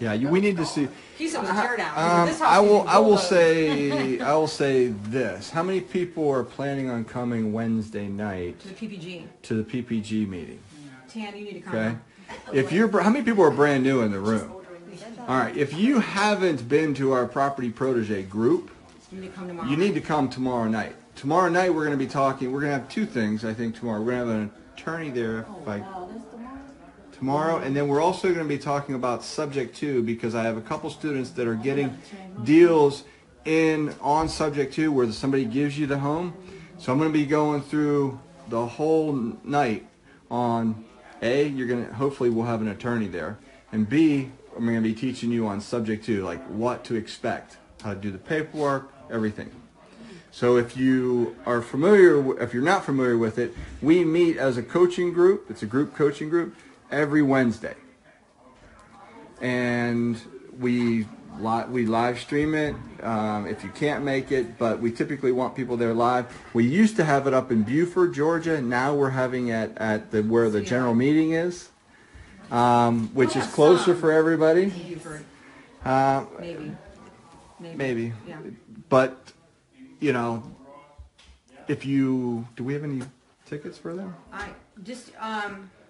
Yeah, we need to see. He said it was a tear down. This house I will say this. How many people are planning on coming Wednesday night to the PPG? To the PPG meeting? Tan, you need to come. Okay. How many people are brand new in the room? All right. If you haven't been to our Property Protege group, you need to come tomorrow. You need to come tomorrow night. tomorrow night we're going to be talking. We're going to have two things, I think, tomorrow. We're going to have an attorney there tomorrow, and then we're also going to be talking about subject to, because I have a couple students that are getting deals on subject to where somebody gives you the home. So I'm going to be going through the whole night on A, hopefully we'll have an attorney there, and B, I'm going to be teaching you on subject to, like what to expect, how to do the paperwork, everything. So if you are familiar, if you're not familiar with it, we meet as a coaching group. It's a group coaching group every Wednesday, and we live stream it if you can't make it, but we typically want people there live. We used to have it up in Beaufort, Georgia. Now we're having it at where the general meeting is, which is closer for everybody. Maybe. Yeah. But do we have any tickets for them?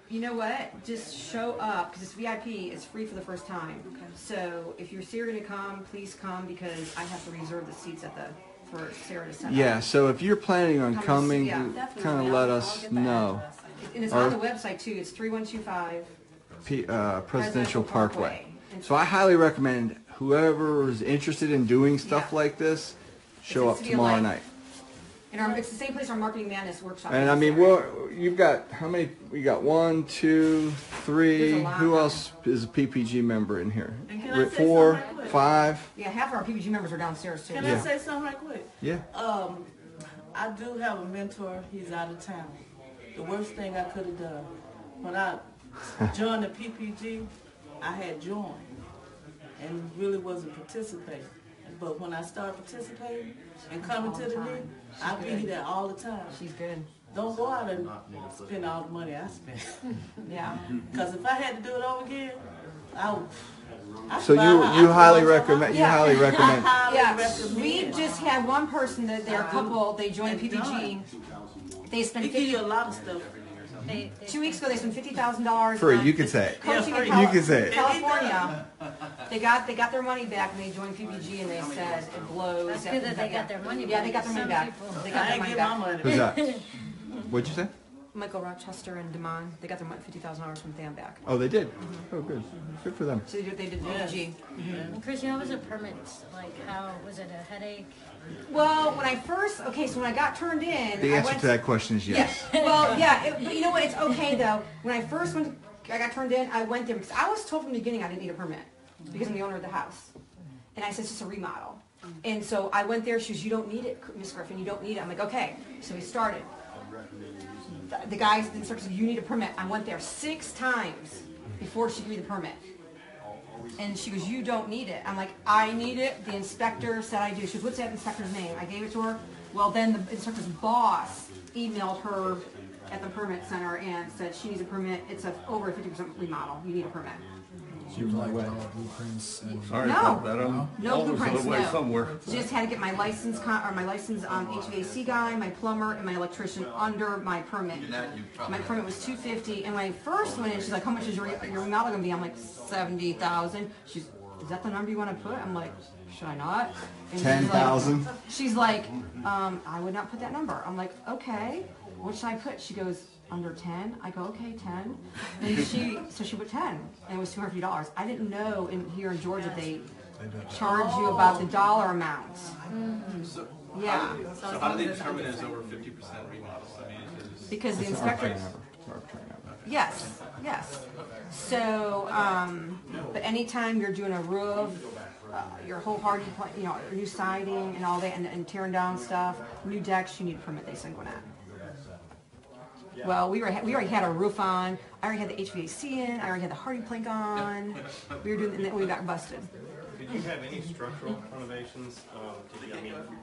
You know what? Just show up, because it's VIP. It's free for the first time. Okay. So if you're going to come, please come, because I have to reserve the seats for Sarah to set up. Yeah. So if you're planning on coming, kind of let us know. And it's on the website too. It's 3125 Presidential Parkway. So I highly recommend whoever is interested in doing stuff like this, show up tomorrow night. And it's the same place our Marketing Madness workshop is. And I mean, you've got how many? We got 1, 2, 3. Who else is a PPG member in here? 4, 5. Yeah, half of our PPG members are downstairs too. Can I say something right quick? Yeah. I do have a mentor. He's out of town. The worst thing I could have done when I joined the PPG, I had joined and really wasn't participating. But when I started participating and coming to the meeting, I be there all the time. She's good. Don't go out and spend all the money I spent. Yeah. Because if I had to do it over again, So you highly recommend. You highly recommend. Yeah. We just had one person that they're a couple. They joined PPG. They spent. They give you a lot of stuff. 2 weeks ago, they spent $50,000. Free. You can say it. Coaching in You can say it. California. They got their money back when they joined PPG, and they said it blows. That's good that they got their money back. Yeah, they got their money back. They got their money back. Who's that? What'd you say? Michael Rochester and Damon. They got their $50,000 from them back. Oh, they did. Oh, good. Good for them. So they did PPG. And Chrissy, how was the permits? Like, how was it a headache? Well, when I got turned in, The answer to that question is yes. Well, yeah, but you know what? It's okay though. When I got turned in, I went there because I was told from the beginning I didn't need a permit because I'm the owner of the house, and I said it's just a remodel. And so I went there. She goes, "You don't need it, Miss Griffin. You don't need it." I'm like, "Okay." So we started. The guys, the instructor said, "You need a permit." I went there 6 times before she gave me the permit. And she goes, "You don't need it." I'm like, "I need it. The inspector said I do." She goes, "What's that inspector's name?" I gave it to her. Well, then the inspector's boss emailed her at the permit center and said she needs a permit. It's over a 50% remodel. You need a permit. She was like blueprints. Sorry about that. No blueprints. Away No. somewhere. Just had to get my license, HVAC guy, my plumber, and my electrician under my permit. My permit was $250, and when I first went in, she's like, "How much is your remodel gonna be?" I'm like, $70,000. She's, "Is that the number you want to put?" I'm like, "Should I not?" 10,000. She's like, "I would not put that number." I'm like, "Okay, what should I put?" She goes, "Under 10? I go, "Okay, 10. And she put 10, and it was $250. I didn't know here in Georgia they charge you about the dollar amount. Yeah. So how do they determine it's over 50% remodel? I mean, because the inspector. Yes. So, but anytime you're doing a roof, your whole party, new siding and all that, and tearing down stuff, new decks, you need a permit. They send one out. Well, we already had our roof on. I already had the HVAC in. I already had the hardy plank on. We were doing, and then we got busted. Did you have any structural renovations?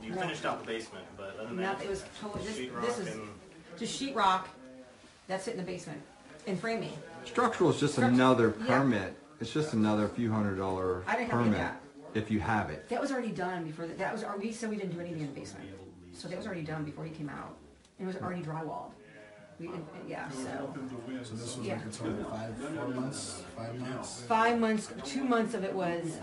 You finished out the basement, but other than that, it was totally, this is just sheetrock. That's it in the basement and framing. Structural is just another permit. It's just another few $100 I didn't have permit that. if you have it. That was already done before. We said we didn't do anything in the basement, so that was already done before he came out. It was already drywalled. So this was like a total of 5 months. 5 months. 2 months of it was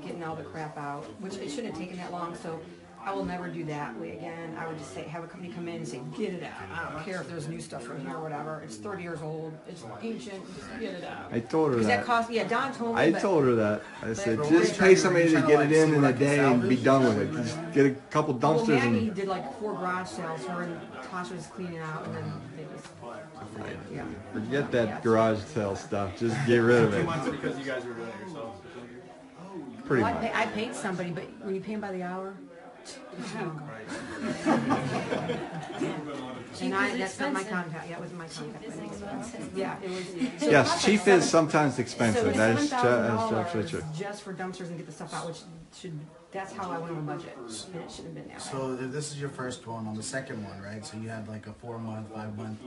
getting all the crap out, which it shouldn't have taken that long. So I will never do that way again. I would just say, have a company come in and say, get it out. I don't care if there's new stuff in here or whatever. It's 30 years old. It's ancient. Just get it out. I told her Because that. that cost, yeah, Don told me. I but- told her that. I said, but- just pay somebody to get it in a day and be done with it. Just get a couple Well, dumpsters Maggie and. did like 4 garage sales. Her and Tasha was cleaning out, and then they just, yeah. Forget that garage sale stuff. Just get rid of 2 it. months because you guys were doing it yourselves. Pretty Well, much. I paid somebody, but when you pay them by the hour. And that's not my contact. Yeah, it wasn't my contact. Yeah, it was. Yes, chief is sometimes expensive. So That is it's $7,000 absolutely true. just for dumpsters and get the stuff out, which should, that's how I went on budget, and it shouldn't have been that way. So if this is your first one, on the second one, right? So you had like a 4-month, 5-month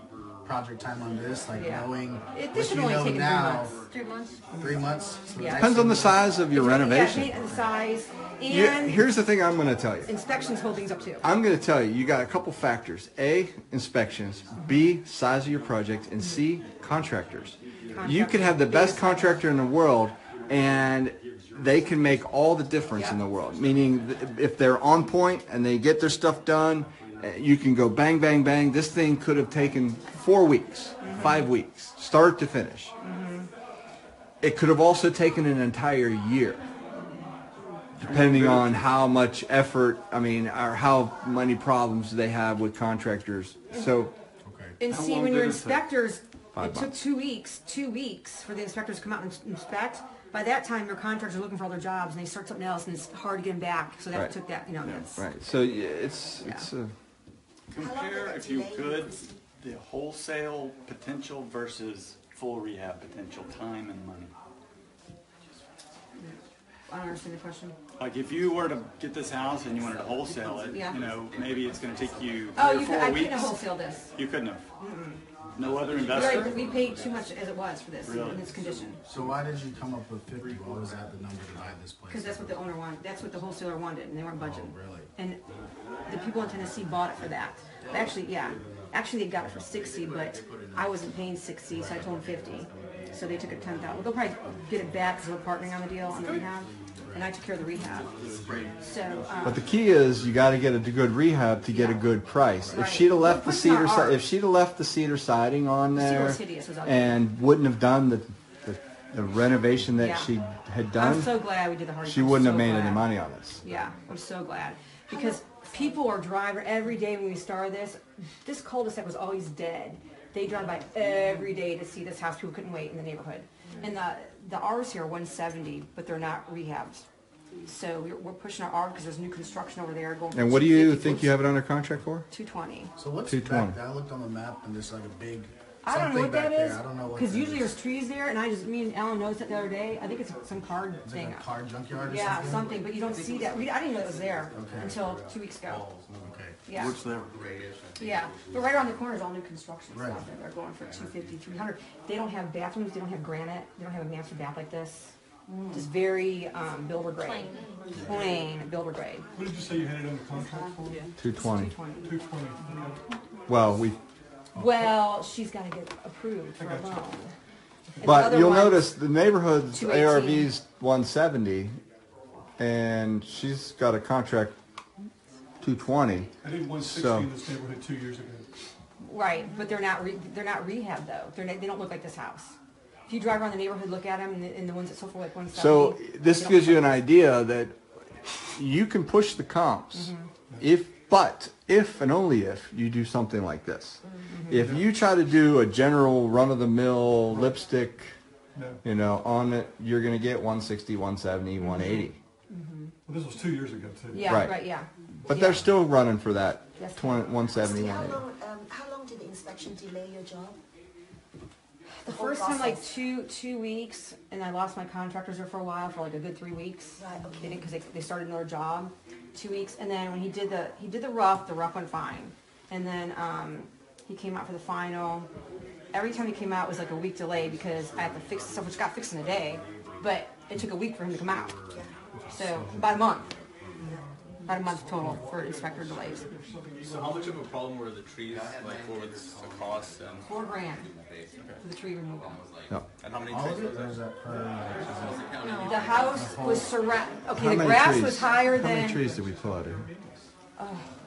project time on this, like Yeah. knowing This what should you only know take 3 now. months. 3 months? 3 months? So Yeah. Depends on the size of your renovation. Yeah, the size, Yeah, and here's the thing I'm going to tell you. inspections hold things up too. I'm going to tell you, you got a couple factors. A, inspections. B, size of your project. And C, contractors. You could have the best contractor in the world, and they can make all the difference in the world. Meaning, if they're on point and they get their stuff done, you can go bang, bang, bang. This thing could have taken 4 weeks, 5 weeks, start to finish. It could have also taken an entire year, depending on how much effort, or how many problems they have with contractors. So, And How see, long when did your it take? inspectors, 5 it took months. 2 weeks for the inspectors to come out and inspect. By that time, your contractors are looking for other jobs, and they start something else, and it's hard to get them back. So that Right. took that, that's. right. So it's Compare, if you could, the wholesale potential versus full rehab potential, time and money. I don't understand the question. Like if you were to get this house and you wanted to wholesale it, Yeah. maybe it's going to take you 3 Oh, or you 4 could, I weeks. couldn't have wholesaled this. You couldn't have. Mm-mm. No other You're investor. right, we paid too much as it was for this, Really? in this condition. So why did you come up with 50? What was that the number to buy this place? Because that's what the owner wanted, that's what the wholesaler wanted, and they weren't budgeting. Oh, really? And the people in Tennessee bought it for that. Actually, yeah, actually they got it for 60, but I wasn't paying 60, so I told them 50. So they took it 10,000. Well, they'll probably get it back because we're partnering on the deal on the rehab, and I took care of the rehab. So, But the key is you got to get a good rehab to get a good price. If Right. she'd have left the Well, pushing cedar, our if she'd have left the cedar siding on The cedar there, was hideous, was ugly. and wouldn't have done the renovation that Yeah. she had done, I'm so glad we did the hard. she I'm wouldn't so have made glad. any money on this. Yeah, I'm so glad because people are driving every day when we started this. This cul-de-sac was always dead. They drive by every day to see this house. People couldn't wait in the neighborhood. And the R's here are 170, but they're not rehabbed. So we're pushing our R because there's new construction over there going. And what do you think you have it under contract for? 220. So what's 220. back there? I looked on the map and there's like a big I don't know something what back that there. is. I don't know what Because that usually is. there's trees there, and me and Alan noticed it the other day. I think it's some card It's thing. like a car junkyard or Yeah, something? something, but you don't see that. I didn't even know it was there Okay. until 2 weeks ago. Okay. Yeah. What's there? Yeah, but right around the corner is all new construction Right. stuff that they're going for 250, 300. They don't have bathrooms, they don't have granite, they don't have a master bath like this. Just very builder grade. Plain builder grade. What did you say you had it under contract for? 220. 220. Well, we. Well, she's got to get approved for a loan. And But the other you'll one- notice the neighborhood's 218. ARV's 170, and she's got a contract 220. I did 160 So- in this neighborhood 2 years ago. Right, but they're not rehab though. They don't look like this house. If you drive around the neighborhood, look at them, and the ones that sold for like 170. So this they don't gives look you an like idea that you can push the comps if and only if you do something like this. If you try to do a general run-of-the-mill lipstick, on it, you're going to get 160, 170, 180. Well, this was 2 years ago too. Yeah, right, yeah. But they're still running for that Yes. 170, How 180. long did the inspection delay your job? The first time, like two weeks, and I lost my contractors there for a while, for like a good 3 weeks. Right, okay. Because they started another job, 2 weeks, and then when he did the rough went fine, and then he came out for the final. Every time he came out was like a week delay because I had to fix stuff, which got fixed in a day, but it took a week for him to come out. So about a month. about a month total for inspector delays. So how much of a problem were the trees, like what was the cost and? $4,000 for the tree removal. Yep. And how many All trees of was it, or is there? that per? The house was surrounded, okay, How the many grass trees? was higher How many than, trees did we pull out here?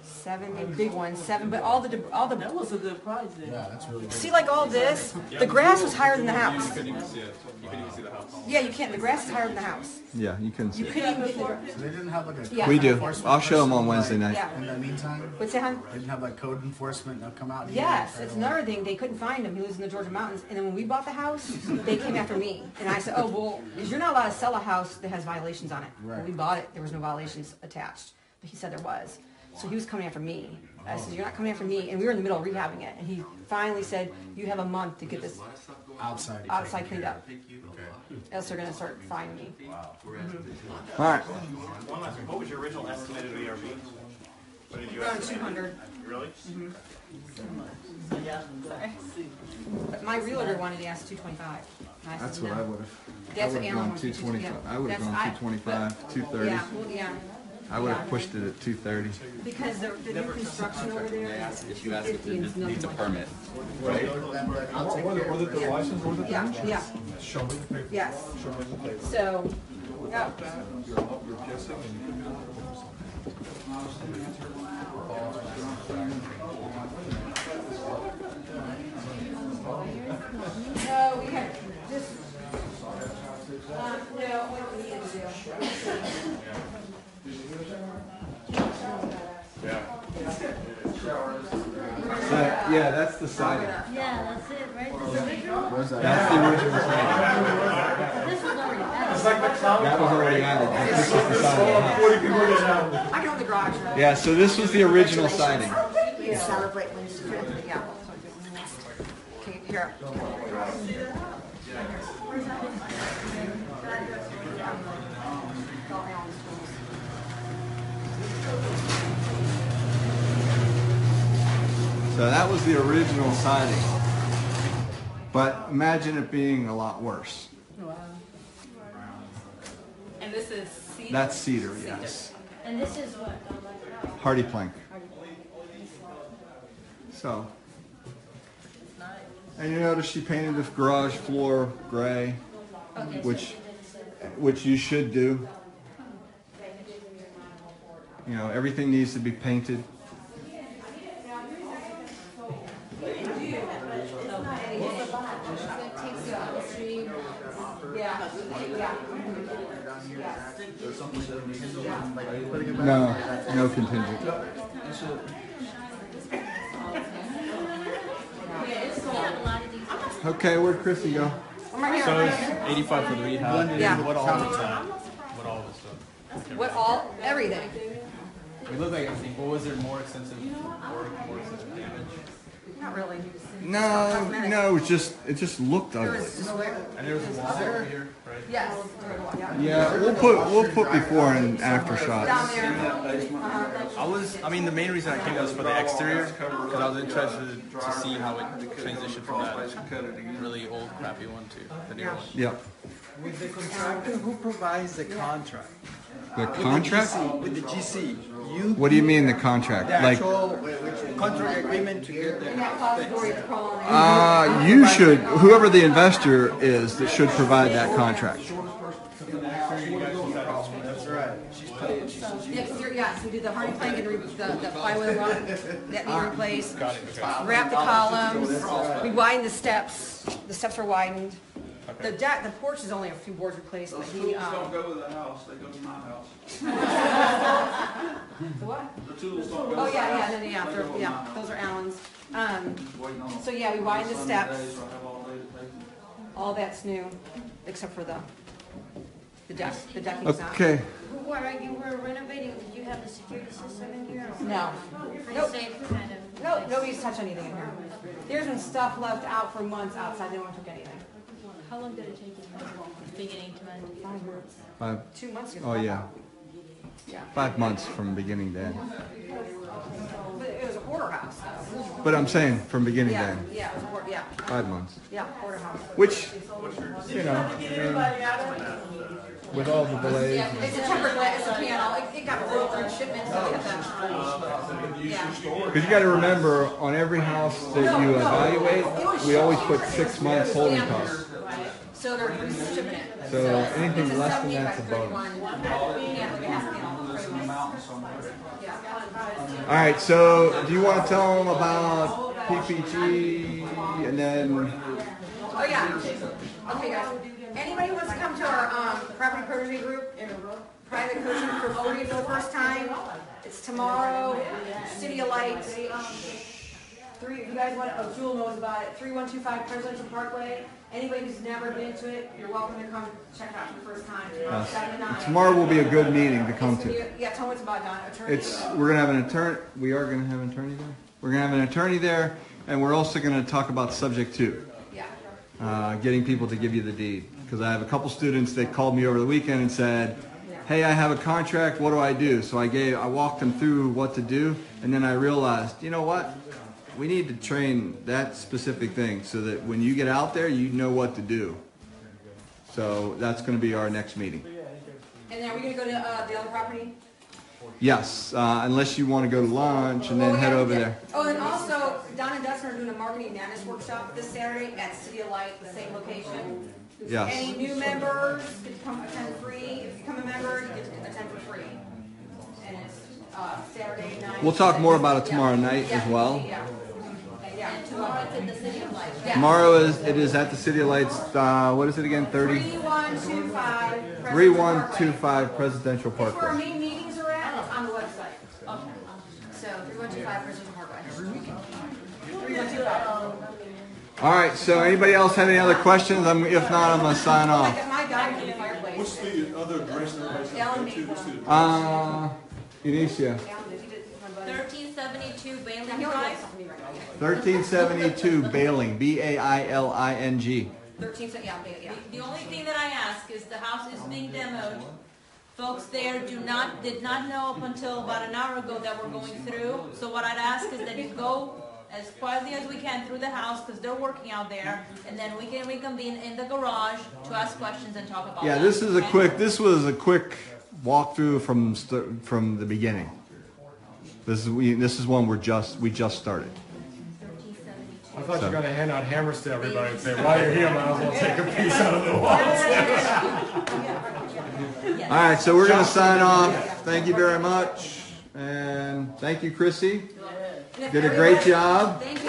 7, the big ones, 7, but all the, That was a good price then. Yeah, that's really good. see like all this, the grass was higher than the house. You couldn't even see it. You couldn't even see the house. Yeah, you can't, the grass is higher than the house. Yeah, you couldn't see You it. couldn't even get the grass. So they didn't have like a Yeah. We do. enforcement I'll show them on person, Wednesday like, night. Yeah. In the meantime, What's that, hon? they didn't have like code enforcement. They'll come out. Here Yes, and it's try to, another thing, they couldn't find him, he lives in the Georgia mountains, and then when we bought the house, they came after me. And I said, oh, well, because you're not allowed to sell a house that has violations on it. When we bought it, there was no violations attached, but he said there was. So he was coming after me. I said, you're not coming after me, and we were in the middle of rehabbing it, and he finally said, you have a month to get this outside cleaned up. Else they're gonna start fining me. All right. One last one. What was your original estimated ARV? What did you Around estimate? 200. Really? But my realtor wanted to ask 225. And I That's said, what no. I would have. That's what I would Alan have wants gone me to do, 225. yeah. I would have That's- gone 225, 230. Yeah, well, yeah. I would have pushed it at 230. Because the new construction over there is If you ask if 50 it and nothing needs a like permit. Right? Whether they're licensed or the Yeah, yeah, Show me the paper. yes. Show me the paper. So, yeah. You're guessing and you No, we have just, no, what do we need to do? Yeah, that's the siding. Yeah, that's it, right? This is original? That's the original siding. This was already added. It's like the common. That was already added. This is the siding. I can own the garage, right? Yeah, so this was the original siding. You celebrate when it's yeah. Okay, here. So that was the original siding. But imagine it being a lot worse. Wow. And this is cedar? That's cedar, yes. And this is what? Hardy plank. So. And you notice she painted the garage floor gray, Okay, which you should do. You know, everything needs to be painted. No, no contingent. Okay, where'd Chrissy go? I'm right here. So it's 85 for the rehab. Yeah. What all was that? What all was that? What all, everything. It looked like everything. What was there more extensive work, more extensive damage? Not really. No, no, it just looked There ugly. was just where. And there was a wall over here, right? Yes. Yeah, we'll put before and after Down shots. there. I mean, the main reason I came was for the exterior, because I was interested to see how it transitioned from that really old, crappy one to the new one. Yep. With the contractor, who provides the contract? The contract? With the GC. You What do you mean the contract? the Like, actual contract agreement to get the you should, whoever the investor is that should provide that contract. That's right. She's paying. Yes, we did the hardy plank and the plywood run that need replaced. Wrap the columns. We widened the steps. The steps are widened. The deck, the porch is only a few boards replaced, but he. Don't go with the house, they go to my house. The what? The tools don't go Oh, with the yeah, house. yeah, yeah, They go with yeah, my house. those are Allen's. Waiting on So yeah, we widened the Sunday steps. days, I have all day to take them. All that's new, except for the deck. The decking's not. Okay. What, you were renovating, did you have the security system in here? No. Pretty Nope. safe kind of? No, nobody's touched anything in here. There's been stuff left out for months outside. No one took anything. How long did it take you from beginning to end? 5 months. 2 months ago. Oh, yeah. Yeah. 5 months from beginning to end. But it was a hoarder house. But I'm saying from beginning to Yeah, end. yeah, it was a hoarder, yeah. 5 months. Yeah, hoarder house. Which, you know, with all the delays. Yeah, it's a tempered glass, it's a piano. It got broke on shipment, so we have to. Yeah. Because you got to remember, on every house that you evaluate, we always put 6 months holding costs. So they're shipping it. So anything less than that's a bonus. All right, so do you want to tell them about PPG and then? Oh yeah. Okay, guys. Anybody who wants to come to our property purchasing group, private coaching for voting for the first time? It's tomorrow. City of Lights. You guys want? Oh, Jewel knows about it. 3125 Presidential Parkway. Anybody who's never been to it, you're welcome to come check it out for the first time. Tomorrow, 7 to 9. Tomorrow will be a good meeting to come to. Yeah, tell me what's about, Don. We're gonna have an attorney. We are gonna have an attorney there. We're gonna have an attorney there, and we're also gonna talk about subject 2. Yeah. Getting people to give you the deed. Because I have a couple students that called me over the weekend and said, "Hey, I have a contract. What do I do?" So I walked them through what to do, and then I realized, you know what? We need to train that specific thing so that when you get out there, you know what to do. So that's going to be our next meeting. And then are we going to go to the other property? Yes, unless you want to go to lunch and then head over there. Oh, and also, Don and Dustin are doing a marketing madness workshop this Saturday at City of Light, the same location. Yes. Any new members get to come attend free. If you become a member, you get to attend for free. And it's Saturday night. We'll talk more about it tomorrow night as well. Yeah. And tomorrow it's at the City of Lights. Yeah. Tomorrow it is at the City of Lights. What is it again? 3125 Presidential It's where our Parkway. main meetings are at. It's on the website. Okay. So 3125 Presidential Parkway. 3125. All right. So anybody else have any other questions? If not, I'm gonna sign off. My guy in the fireplace. What's the other address that everybody's Alan going to? Maple. What's the Inicia. 1372 Bailey Drive. 1372 Bailing. B-A-I-L-I-N-G. 13, yeah. The only thing that I ask is the house is being demoed. Folks there did not know up until about an hour ago that we're going through. So what I'd ask is that you go as quietly as we can through the house because they're working out there, and then we can reconvene in the garage to ask questions and talk about. Yeah, that, this was a okay? quick walkthrough from the beginning. This is one we just started. I thought you were going to hand out hammers to everybody and say, while you're here, might as well take a piece out of the walls. All right, so we're going to sign off. Thank you very much. And thank you, Chrissy. Did a great job. Thank you.